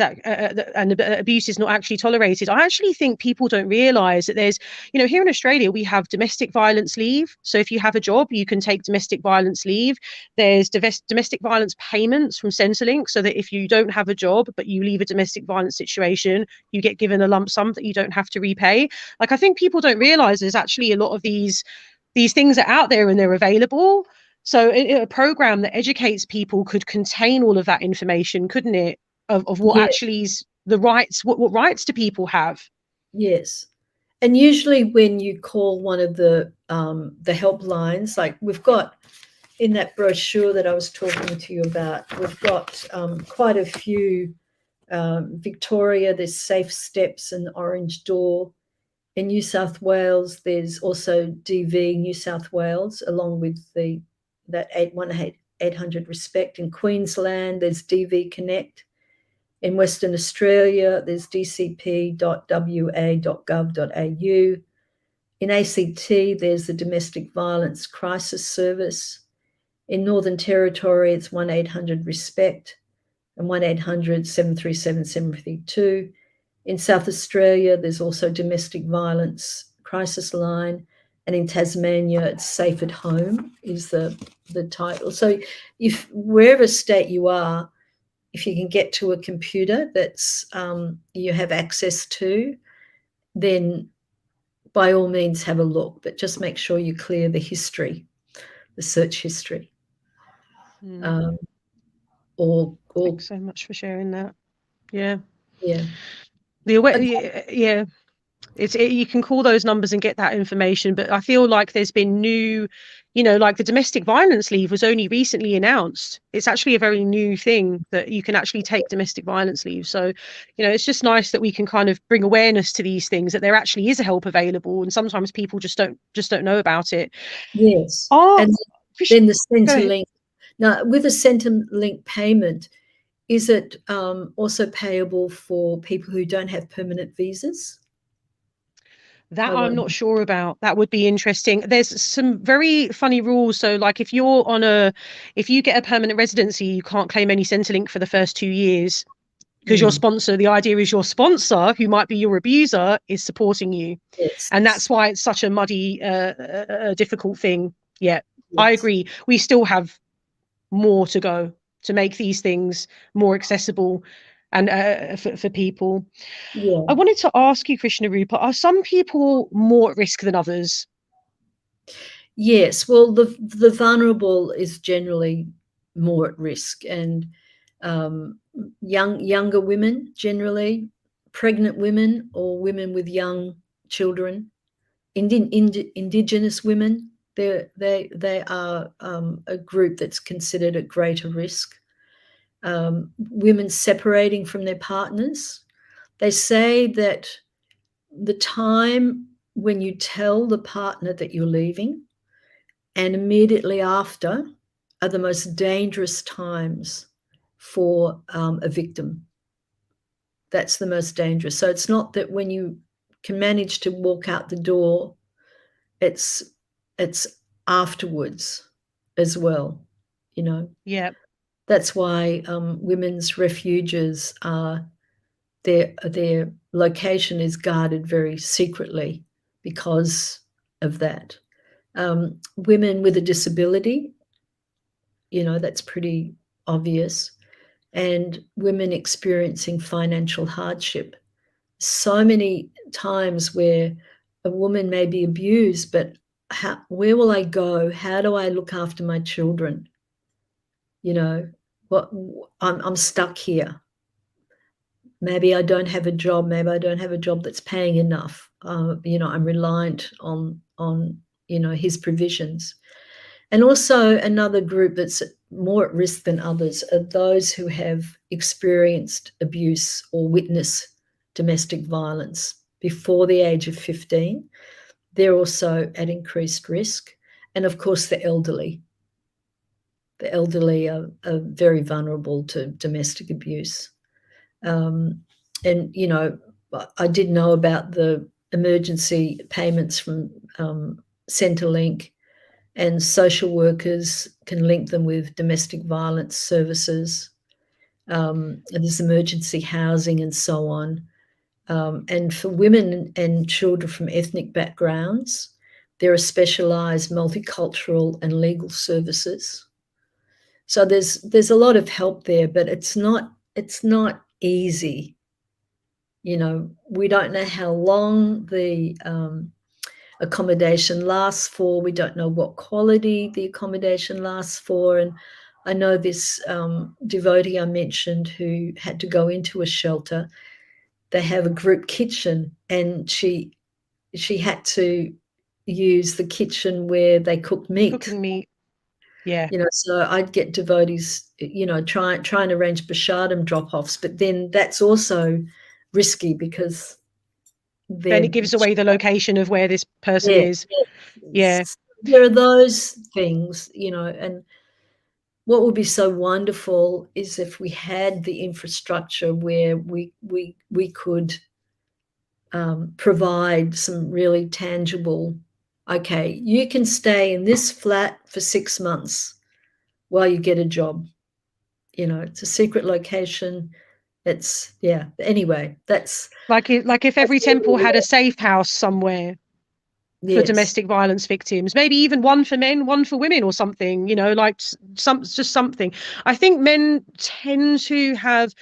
abuse is not actually tolerated. I actually think people don't realize that there's, here in Australia we have domestic violence leave. So if you have a job, you can take domestic violence leave. There's domestic violence payments from Centrelink, so that if you don't have a job but you leave a domestic violence situation, you get given a lump sum that you don't have to repay. Like, I think people don't realize there's actually a lot of these things are out there and they're available. So a program that educates people could contain all of that information, couldn't it? Of what Yes, actually is the rights, what rights do people have? yes. And usually when you call one of the helplines, like we've got in that brochure that I was talking to you about, we've got quite a few. Victoria, there's Safe Steps and Orange Door. In New South Wales, there's also DV New South Wales, along with that 800 Respect. In Queensland, there's DV Connect. In Western Australia, there's dcp.wa.gov.au. In ACT, there's the Domestic Violence Crisis Service. In Northern Territory, it's 1-800-RESPECT and 1-800-737-732. In South Australia, there's also Domestic Violence Crisis Line. And in Tasmania, it's Safe at Home is the title. So if wherever state you are, if you can get to a computer that's you have access to, then by all means have a look, but just make sure you clear the history, the search history. Thanks so much for sharing that. Yeah. Yeah. Yeah. You can call those numbers and get that information, but I feel like there's been new, like the domestic violence leave was only recently announced. It's actually a very new thing that you can actually take domestic violence leave. So, it's just nice that we can kind of bring awareness to these things, that there actually is a help available, and sometimes people just don't know about it. Yes. Oh, And then the Centrelink. Now, with a Centrelink payment, is it also payable for people who don't have permanent visas? That I'm not sure about. That would be interesting. There's some very funny rules. So like if you get a permanent residency, you can't claim any Centrelink for the first 2 years because your sponsor, the idea is your sponsor, who might be your abuser, is supporting you. Yes. And that's why it's such a muddy, difficult thing. Yeah, yes. I agree. We still have more to go to make these things more accessible and for people. Yeah. I wanted to ask you, Krishna Rupa, are some people more at risk than others? Yes. Well, the vulnerable is generally more at risk, and younger women, generally pregnant women or women with young children, Indigenous women, they are a group that's considered at greater risk. Women separating from their partners. They say that the time when you tell the partner that you're leaving and immediately after are the most dangerous times for a victim. That's the most dangerous. So it's not that when you can manage to walk out the door, it's afterwards as well, Yeah. That's why women's refuges are their location is guarded very secretly because of that. Women with a disability, that's pretty obvious, and women experiencing financial hardship. So many times where a woman may be abused, but where will I go? How do I look after my children? I'm stuck here. Maybe I don't have a job. Maybe I don't have a job that's paying enough. I'm reliant on his provisions. And also another group that's more at risk than others are those who have experienced abuse or witnessed domestic violence before the age of 15. They're also at increased risk. And of course, the elderly. The elderly are very vulnerable to domestic abuse. And, I did know about the emergency payments from Centrelink, and social workers can link them with domestic violence services. There's emergency housing and so on. And for women and children from ethnic backgrounds, there are specialised multicultural and legal services. So there's a lot of help there, but it's not easy. We don't know how long the accommodation lasts for. We don't know what quality the accommodation lasts for. And I know this devotee I mentioned who had to go into a shelter. They have a group kitchen, and she had to use the kitchen where they cook meat. Cooking meat. Yeah. So I'd get devotees, try and arrange prasadam drop-offs, but then that's also risky because then it gives away the location of where this person is. Yeah. There are those things, and what would be so wonderful is if we had the infrastructure where we could provide some really tangible, okay, you can stay in this flat for 6 months while you get a job. It's a secret location. It's, anyway, that's like if every temple had a safe house somewhere for domestic violence victims, maybe even one for men, one for women or something, like just something. I think men tend to have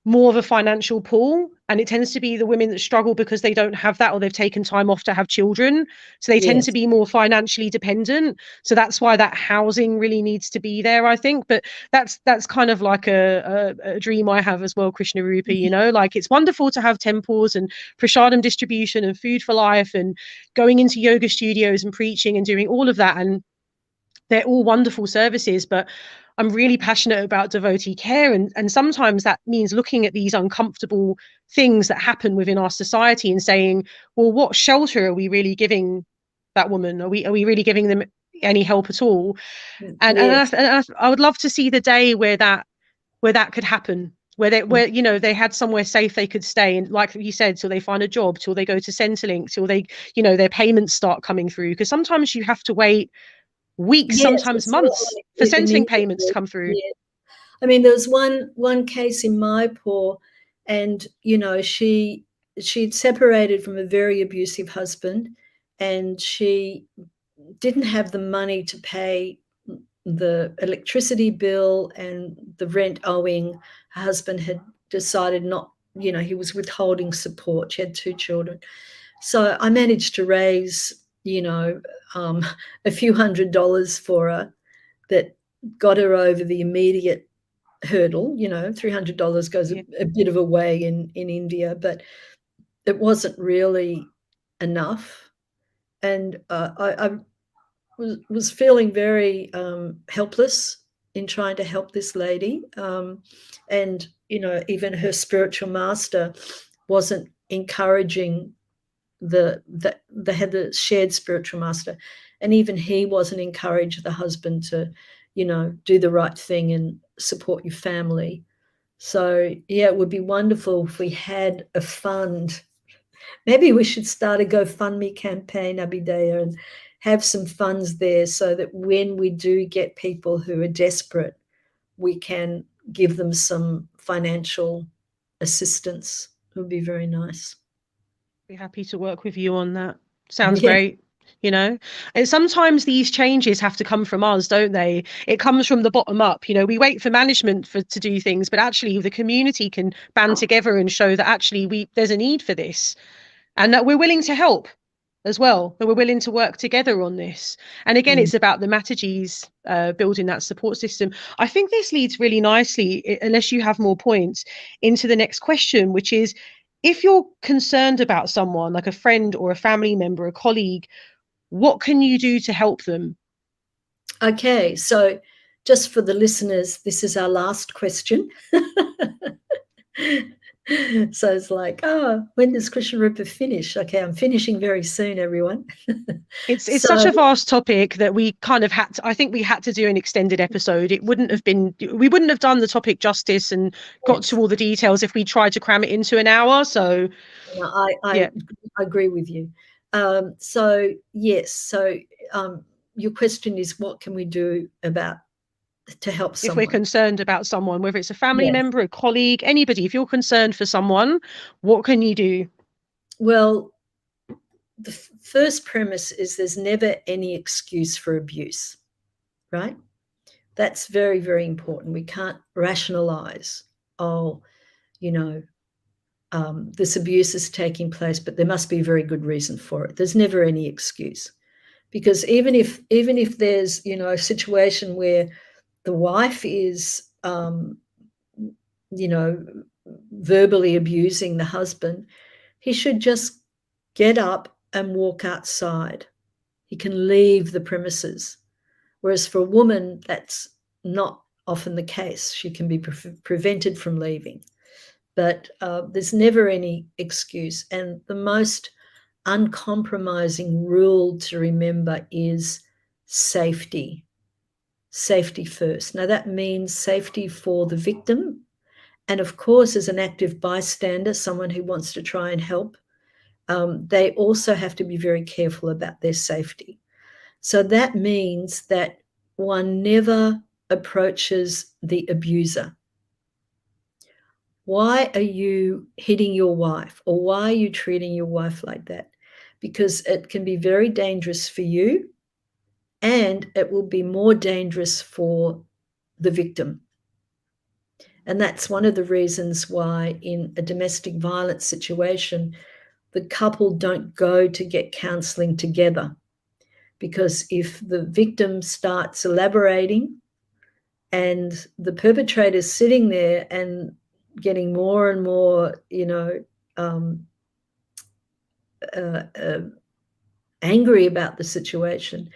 more of a financial pool, and it tends to be the women that struggle because they don't have that, or they've taken time off to have children, so they tend to be more financially dependent. So that's why that housing really needs to be there, I think. But that's kind of like a dream I have as well, Krishna Rupa, you know, like it's wonderful to have temples and prasadam distribution and food for life and going into yoga studios and preaching and doing all of that, and they're all wonderful services, but I'm really passionate about devotee care, and sometimes that means looking at these uncomfortable things that happen within our society and saying, well, what shelter are we really giving that woman? Are we really giving them any help at all? And I would love to see the day where that could happen, where you know, they had somewhere safe they could stay, and like you said, till they find a job, till they go to Centrelink, till they, you know, their payments start coming through, because sometimes you have to wait weeks, sometimes months, for Centrelink payments to come through. Yeah. I mean, there was one case in Mayapur, and you know, she'd separated from a very abusive husband, and she didn't have the money to pay the electricity bill and the rent owing. Her husband had decided not, you know, he was withholding support. She had 2 children. So I managed to raise, you know, a few $100s for her that got her over the immediate hurdle. You know, $300 goes a bit of a way in India, but it wasn't really enough. And I was feeling very helpless in trying to help this lady. And, you know, even her spiritual master wasn't encouraging they had the shared spiritual master, and even he wasn't encouraged the husband to, you know, do the right thing and support your family. So yeah, it would be wonderful if we had a fund. Maybe we should start a GoFundMe campaign, Abhidaya, and have some funds there so that when we do get people who are desperate, we can give them some financial assistance. It would be very nice. Be happy to work with you on that. Sounds great. You know, and sometimes these changes have to come from us, don't they? It comes from the bottom up. You know, we wait for management to do things, but actually the community can band together and show that actually there's a need for this, and that we're willing to help as well, that we're willing to work together on this. And again, it's about the Mataji's building that support system. I think this leads really nicely, unless you have more points, into the next question, which is, if you're concerned about someone, like a friend or a family member, a colleague, what can you do to help them? Okay, so just for the listeners, this is our last question. So it's like, oh, when does Krishna Rupa finish? Okay, I'm finishing very soon, everyone. It's such a vast topic that we kind of had to, I think we had to do an extended episode. We wouldn't have done the topic justice and got to all the details if we tried to cram it into an hour. So I agree with you. So yes, so your question is, what can we do to help someone? If we're concerned about someone, whether it's a family member, a colleague, anybody, if you're concerned for someone, what can you do? Well, the first premise is there's never any excuse for abuse, right? That's very, very important. We can't rationalize, oh, you know, this abuse is taking place, but there must be a very good reason for it. There's never any excuse, because even if there's, you know, a situation where the wife is, you know, verbally abusing the husband, he should just get up and walk outside. He can leave the premises. Whereas for a woman, that's not often the case. She can be prevented from leaving. But there's never any excuse. And the most uncompromising rule to remember is safety. Safety first. Now, that means safety for the victim. And of course, as an active bystander, someone who wants to try and help, they also have to be very careful about their safety. So that means that one never approaches the abuser. Why are you hitting your wife, or why are you treating your wife like that? Because it can be very dangerous for you, and it will be more dangerous for the victim. And that's one of the reasons why in a domestic violence situation, the couple don't go to get counselling together. Because if the victim starts elaborating and the perpetrator's sitting there and getting more and more, angry about the situation,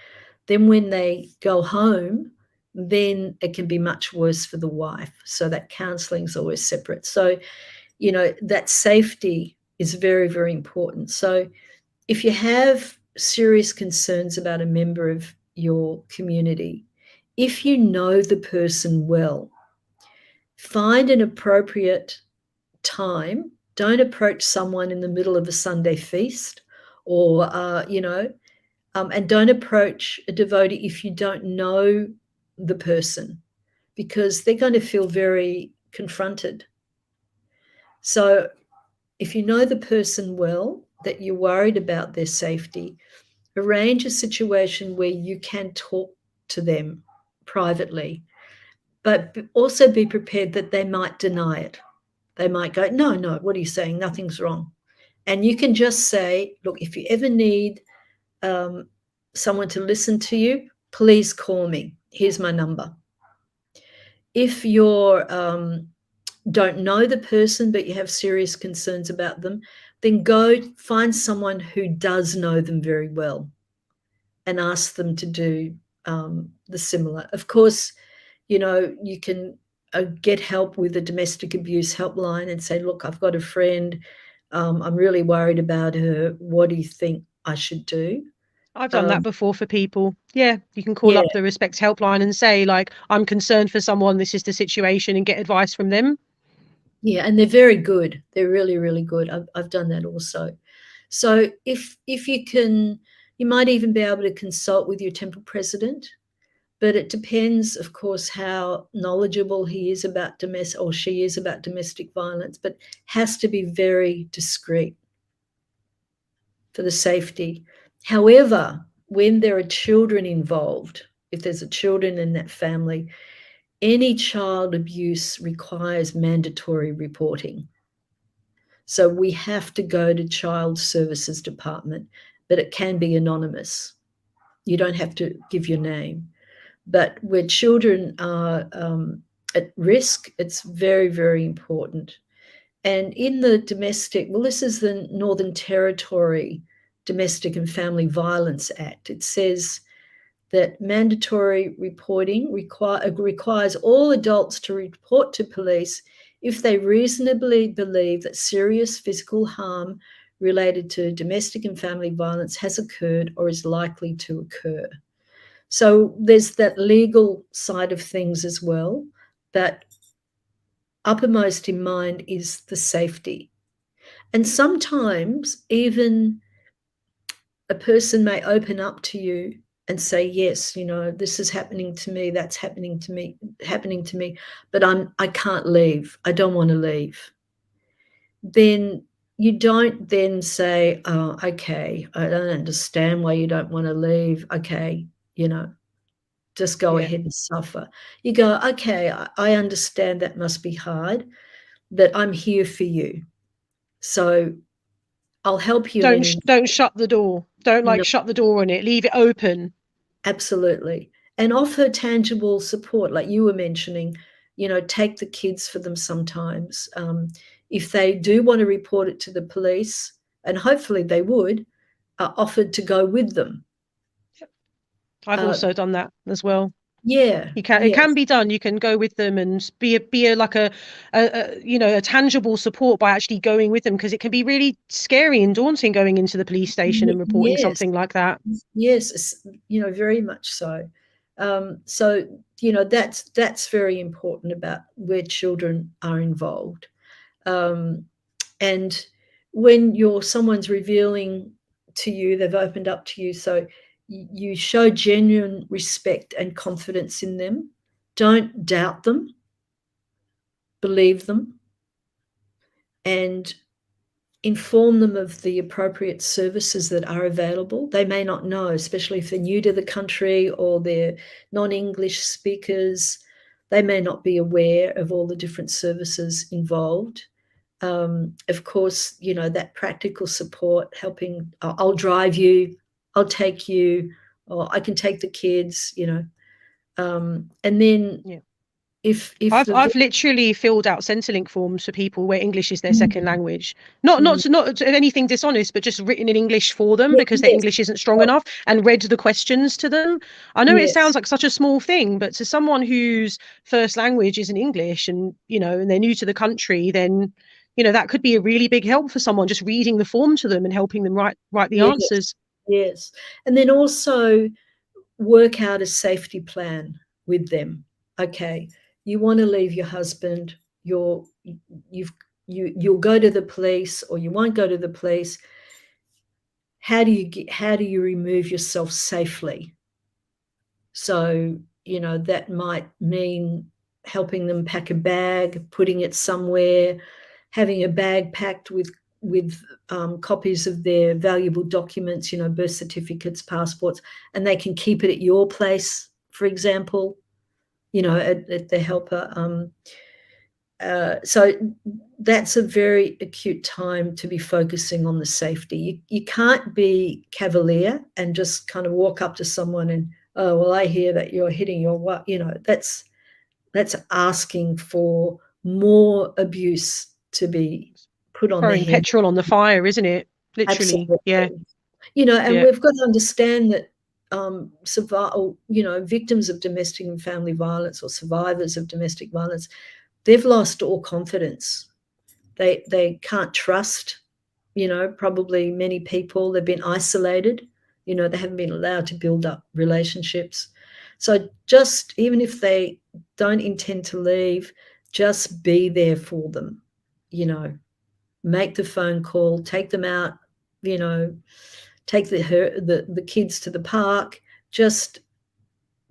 then when they go home, then it can be much worse for the wife. So that counselling is always separate. So, that safety is very, very important. So if you have serious concerns about a member of your community, if you know the person well, find an appropriate time. Don't approach someone in the middle of a Sunday feast or, and don't approach a devotee if you don't know the person, because they're going to feel very confronted. So if you know the person well, that you're worried about their safety, arrange a situation where you can talk to them privately, but also be prepared that they might deny it. They might go, no, what are you saying? Nothing's wrong. And you can just say, look, if you ever need someone to listen to you, please call me. Here's my number. If you're don't know the person, but you have serious concerns about them, then go find someone who does know them very well and ask them to do the similar. Of course, you can get help with the domestic abuse helpline and say, look, I've got a friend. I'm really worried about her. What do you think I should do? I've done that before for people. Yeah, you can call up the Respect helpline and say, like, I'm concerned for someone, this is the situation, and get advice from them. Yeah, and they're very good. They're really, really good. I've done that also. So if you can, you might even be able to consult with your temple president, but it depends, of course, how knowledgeable he is about domestic, or she is about domestic violence, but has to be very discreet for the safety. However, when there are children involved, if there's a children in that family, any child abuse requires mandatory reporting. So we have to go to Child Services Department, but it can be anonymous. You don't have to give your name. But where children are at risk, it's very, very important. And in the domestic, well, this is the Northern Territory Domestic and Family Violence Act. It says that mandatory reporting requires all adults to report to police if they reasonably believe that serious physical harm related to domestic and family violence has occurred or is likely to occur. So there's that legal side of things as well, but uppermost in mind is the safety. And sometimes even a person may open up to you and say, yes, this is happening to me, that's happening to me, but I can't leave. I don't want to leave. Then you don't then say, oh, okay, I don't understand why you don't want to leave. Okay, just go ahead and suffer. You go, okay, I understand that must be hard, but I'm here for you. So I'll help you. Don't shut the door. Don't shut the door on it. Leave it open. Absolutely. And offer tangible support, like you were mentioning, take the kids for them sometimes. If they do want to report it to the police, and hopefully they would, offered to go with them. I've also done that as well. Yeah, it can be done. You can go with them and be a tangible support by actually going with them, because it can be really scary and daunting going into the police station and reporting something like that. Yes, very much so. So that's very important about where children are involved. And when someone's revealing to you, they've opened up to you, so you show genuine respect and confidence in them. Don't doubt them. Believe them. And inform them of the appropriate services that are available. They may not know, especially if they're new to the country or they're non-English speakers. they may not be aware of all the different services involved. Of course, you know, that practical support, helping, I'll drive you, I'll take you, or I can take the kids, you know. And then if I've literally filled out Centrelink forms for people where English is their second language. Not anything dishonest, but just written in English for them because their English isn't strong enough, and read the questions to them. I know it sounds like such a small thing, but to someone whose first language isn't English, and you know, and they're new to the country, then you know that could be a really big help for someone, just reading the form to them and helping them write the answers. Yes. And then also work out a safety plan with them. Okay, you want to leave your husband, you'll go to the police, or you won't go to the police. How do you remove yourself safely? So, you know, that might mean helping them pack a bag, putting it somewhere, having a bag packed with copies of their valuable documents, you know, birth certificates, passports, and they can keep it at your place, for example, you know, at the helper. So that's a very acute time to be focusing on the safety. You can't be cavalier and just kind of walk up to someone and, oh, well, I hear that you're hitting your what, you know, that's asking for more abuse to be put on Throwing petrol on the fire, isn't it? Literally. Absolutely. Yeah. You know, and we've got to understand that victims of domestic and family violence, or survivors of domestic violence, they've lost all confidence. They can't trust, you know, probably many people. They've been isolated, you know, they haven't been allowed to build up relationships. So just, even if they don't intend to leave, just be there for them, you know, make the phone call, take them out, you know, take the kids to the park, just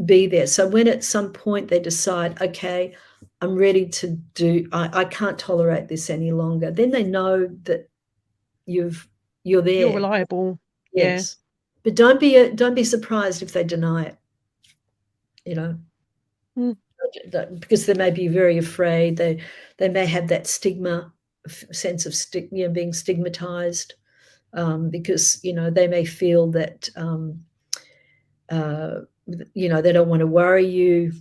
be there. So when at some point they decide, okay, I'm ready to I can't tolerate this any longer, then they know that you're there. You're reliable. Yes. But don't be surprised if they deny it, you know. Because they may be very afraid. They may have that stigma, sense of being stigmatized, because, you know, they may feel that you know, they don't want to worry you.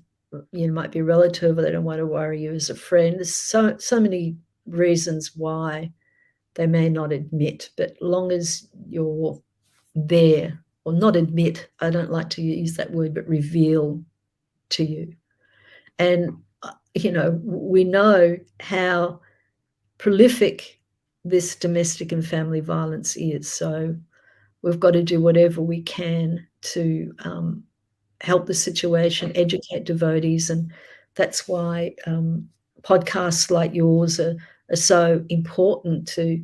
You know, might be a relative, or they don't want to worry you as a friend. There's so many reasons why they may not admit, but long as you're there, or not admit, I don't like to use that word, but reveal to you. And, you know, we know how prolific this domestic and family violence is. So we've got to do whatever we can to help the situation, educate devotees. And that's why podcasts like yours are so important, to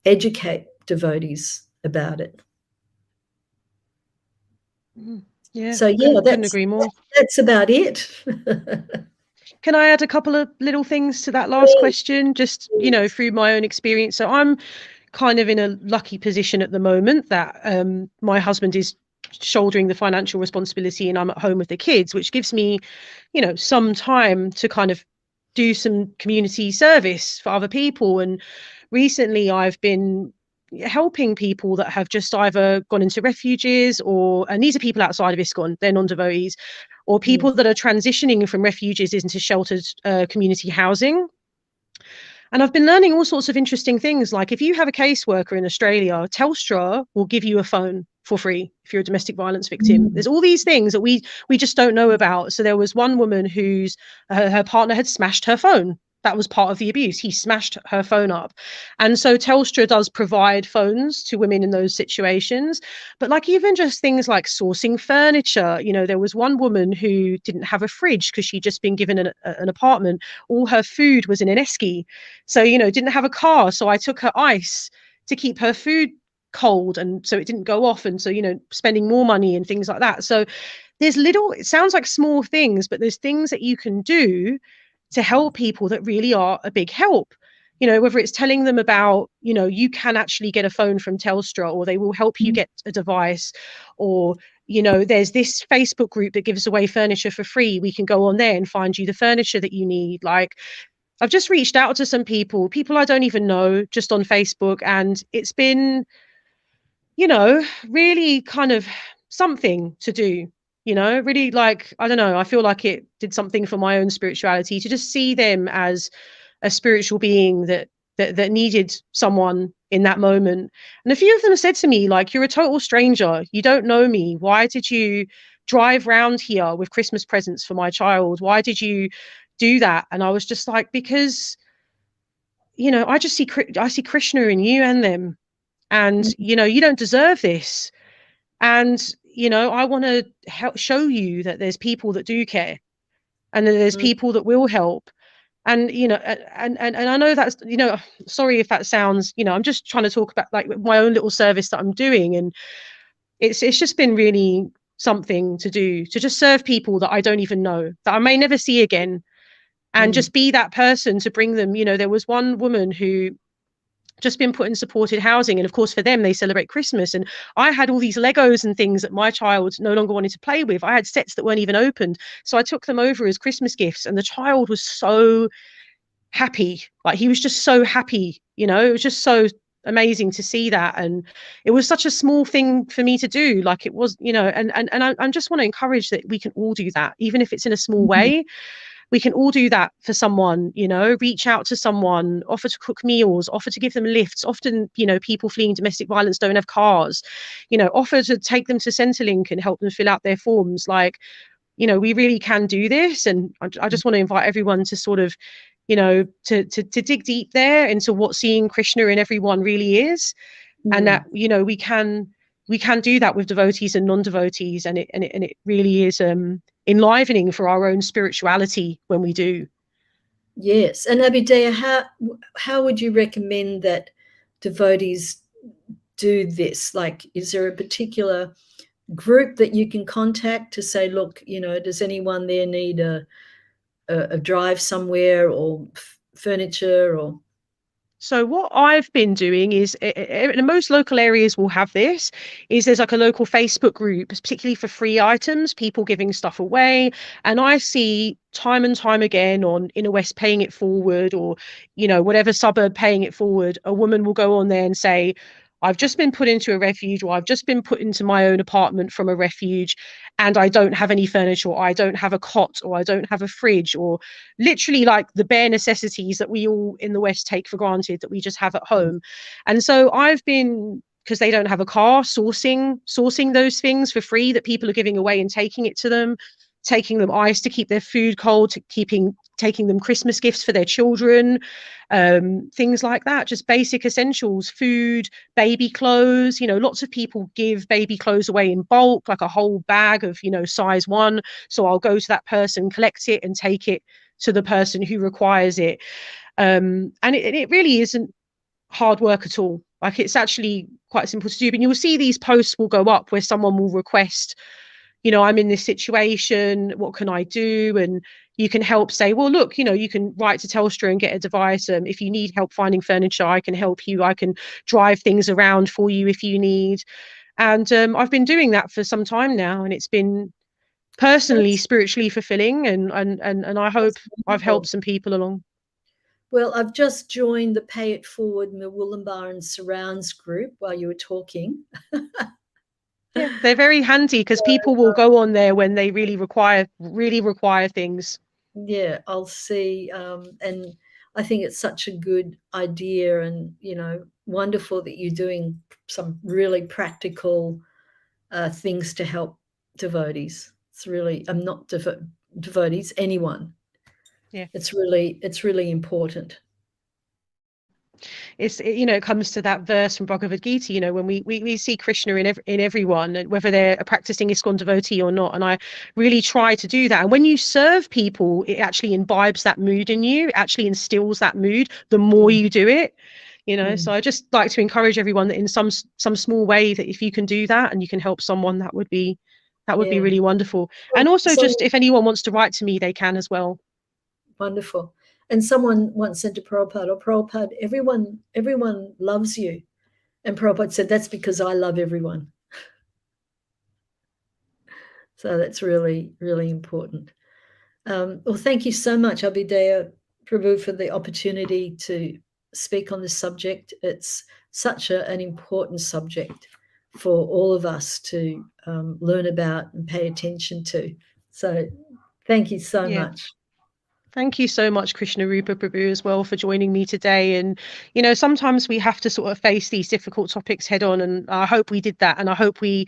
educate devotees about it. Yeah. So yeah, couldn't agree more. That's about it. Can I add a couple of little things to that last question? Just, you know, through my own experience. So I'm kind of in a lucky position at the moment that my husband is shouldering the financial responsibility and I'm at home with the kids, which gives me, you know, some time to kind of do some community service for other people. And recently I've been helping people that have just either gone into refuges, and these are people outside of ISKCON, they're non-devotees, or people that are transitioning from refuges into sheltered community housing. And I've been learning all sorts of interesting things. Like, if you have a caseworker in Australia, Telstra will give you a phone for free if you're a domestic violence victim. There's all these things that we just don't know about. So there was one woman whose her partner had smashed her phone. That was part of the abuse. He smashed her phone up. And so Telstra does provide phones to women in those situations. But like, even just things like sourcing furniture, you know, there was one woman who didn't have a fridge because she'd just been given an apartment. All her food was in an esky. So, you know, didn't have a car. So I took her ice to keep her food cold, and so it didn't go off. And so, you know, spending more money and things like that. So there's it sounds like small things, but there's things that you can do to help people that really are a big help. you know, whether it's telling them about, you know, you can actually get a phone from Telstra, or they will help you get a device, or, you know, there's this Facebook group that gives away furniture for free. We can go on there and find you the furniture that you need. Like, I've just reached out to some people I don't even know, just on Facebook, and it's been, you know, really kind of something to do, you know, really, like, I don't know, I feel like it did something for my own spirituality to just see them as a spiritual being that needed someone in that moment. And a few of them said to me, like, you're a total stranger, you don't know me, why did you drive round here with Christmas presents for my child, why did you do that? And I was just like, because, you know, I see Krishna in you and them, and, you know, you don't deserve this. And, you know, I want to show you that there's people that do care, and that there's people that will help. And, you know, and I know that's, you know, sorry if that sounds, you know, I'm just trying to talk about like my own little service that I'm doing. And it's just been really something to do, to just serve people that I don't even know, that I may never see again, and just be that person to bring them. You know, there was one woman who just been put in supported housing, and of course for them they celebrate Christmas, and I had all these Legos and things that my child no longer wanted to play with. I had sets that weren't even opened, so I took them over as Christmas gifts, and the child was so happy. Like, he was just so happy, you know, it was just so amazing to see that. And it was such a small thing for me to do, like it was, you know, and I just want to encourage that we can all do that, even if it's in a small way. We can all do that for someone, you know, reach out to someone, offer to cook meals, offer to give them lifts. Often, you know, people fleeing domestic violence don't have cars, you know, offer to take them to Centrelink and help them fill out their forms. Like, you know, we really can do this. And I just want to invite everyone to sort of, you know, to dig deep there into what seeing Krishna in everyone really is. And that, you know, we can do that with devotees and non-devotees, and it really is enlivening for our own spirituality when we do. Yes. And Abhidaya, how would you recommend that devotees do this? Like, is there a particular group that you can contact to say, look, you know, does anyone there need a drive somewhere, or furniture, or? So what I've been doing is, in most local areas will have this, is there's like a local Facebook group, particularly for free items, people giving stuff away. And I see time and time again on Inner West Paying It Forward, or, you know, whatever suburb Paying It Forward, a woman will go on there and say, I've just been put into a refuge, or I've just been put into my own apartment from a refuge, and I don't have any furniture, or I don't have a cot, or I don't have a fridge, or literally like the bare necessities that we all in the West take for granted that we just have at home. And so I've been, because they don't have a car, sourcing those things for free that people are giving away and taking it to them, taking them ice to keep their food cold, to taking them Christmas gifts for their children, things like that, just basic essentials, food, baby clothes. You know, lots of people give baby clothes away in bulk, like a whole bag of, you know, size 1. So I'll go to that person, collect it, and take it to the person who requires it. And it really isn't hard work at all. Like, it's actually quite simple to do. But you'll see these posts will go up where someone will request, you know, I'm in this situation, what can I do? And you can help say, well, look, you know, you can write to Telstra and get a device. If you need help finding furniture, I can help you. I can drive things around for you if you need. And I've been doing that for some time now, and it's been personally, spiritually fulfilling. And I hope I've helped some people along. Well, I've just joined the Pay It Forward Murwillumbah and Surrounds group while you were talking. Yeah, they're very handy, because people will go on there when they really require things. Yeah, I'll see. And I think it's such a good idea, and, you know, wonderful that you're doing some really practical things to help devotees. It's really, I'm not devotees, anyone. Yeah, it's really important. It's, you know, it comes to that verse from Bhagavad Gita, you know, when we see Krishna in everyone, whether they're a practicing ISKCON devotee or not. And I really try to do that. And when you serve people, it actually imbibes that mood in you, it actually instills that mood the more you do it, you know. So I just like to encourage everyone that in some small way, that if you can do that and you can help someone, that would be really wonderful. And also, just if anyone wants to write to me, they can as well. Wonderful. And someone once said to Prabhupada, "Oh, Prabhupada, everyone loves you." And Prabhupada said, "That's because I love everyone." So that's really, really important. Well, thank you so much, Abhidaya Prabhu, for the opportunity to speak on this subject. It's such an important subject for all of us to learn about and pay attention to. So thank you so much. Thank you so much, Krishna Rupa Prabhu, as well, for joining me today. And, sometimes we have to sort of face these difficult topics head on. And I hope we did that. And I hope we,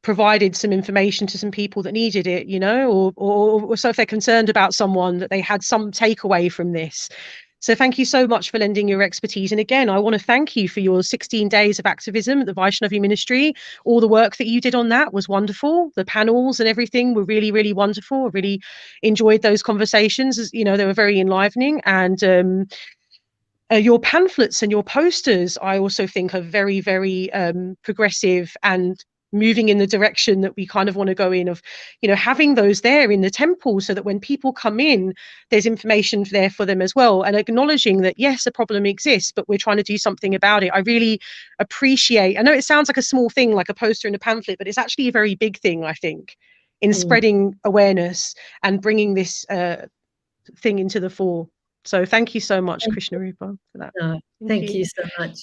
provided some information to some people that needed it, or so if they're concerned about someone, that they had some takeaway from this. So thank you so much for lending your expertise. And again, I want to thank you for your 16 days of activism at the Vaishnavi ministry. All the work that you did on that was wonderful. The panels and everything were really, really wonderful. I really enjoyed those conversations. They were very enlivening. And your pamphlets and your posters, I also think, are very, very progressive and moving in the direction that we kind of want to go in, of having those there in the temple, so that when people come in, there's information there for them as well, and acknowledging that yes, a problem exists, but we're trying to do something about it. I really appreciate, I know it sounds like a small thing, like a poster and a pamphlet, but it's actually a very big thing, I think, in spreading awareness and bringing this thing into the fore. So thank you so much, Krishna Rupa, for that. Thank you so much.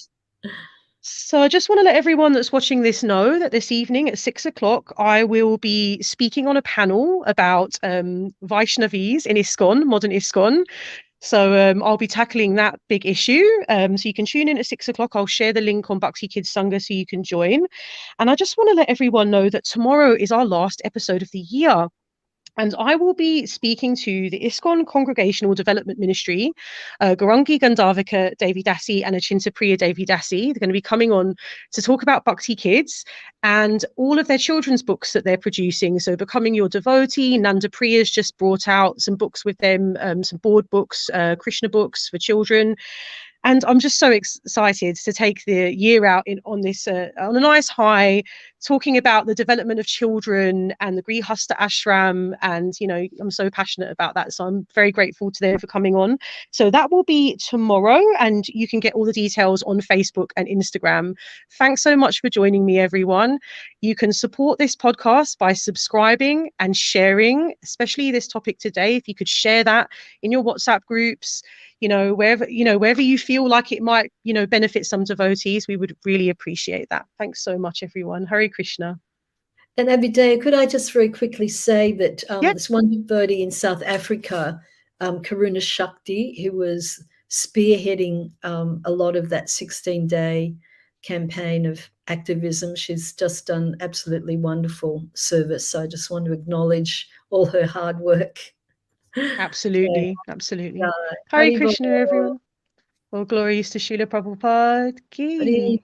So I just want to let everyone that's watching this know that this evening at 6 o'clock, I will be speaking on a panel about Vaishnavis in ISKCON, modern ISKCON. So I'll be tackling that big issue. So you can tune in at 6 o'clock. I'll share the link on Bhakti Kids Sangha so you can join. And I just want to let everyone know that tomorrow is our last episode of the year. And I will be speaking to the ISKCON Congregational Development Ministry, Gaurangi Gandharvika Devi Dasi and Achinta Priya Devi Dasi. They're going to be coming on to talk about Bhakti Kids and all of their children's books that they're producing. So Becoming Your Devotee, Nanda Priya's just brought out some books with them, some board books, Krishna books for children. And I'm just so excited to take the year out on a nice high, talking about the development of children and the Grihasta Ashram. And, I'm so passionate about that. So I'm very grateful to them for coming on. So that will be tomorrow, and you can get all the details on Facebook and Instagram. Thanks so much for joining me, everyone. You can support this podcast by subscribing and sharing, especially this topic today. If you could share that in your WhatsApp groups, wherever you feel like it might, benefit some devotees, we would really appreciate that. Thanks so much, everyone. Hare Krishna. And Abhidaya, could I just very quickly say that this one devotee in South Africa, Karuna Shakti, who was spearheading a lot of that 16-day campaign of activism, she's just done absolutely wonderful service. So I just want to acknowledge all her hard work. Absolutely. Hare Krishna, everyone. All glories to Srila Prabhupada ki.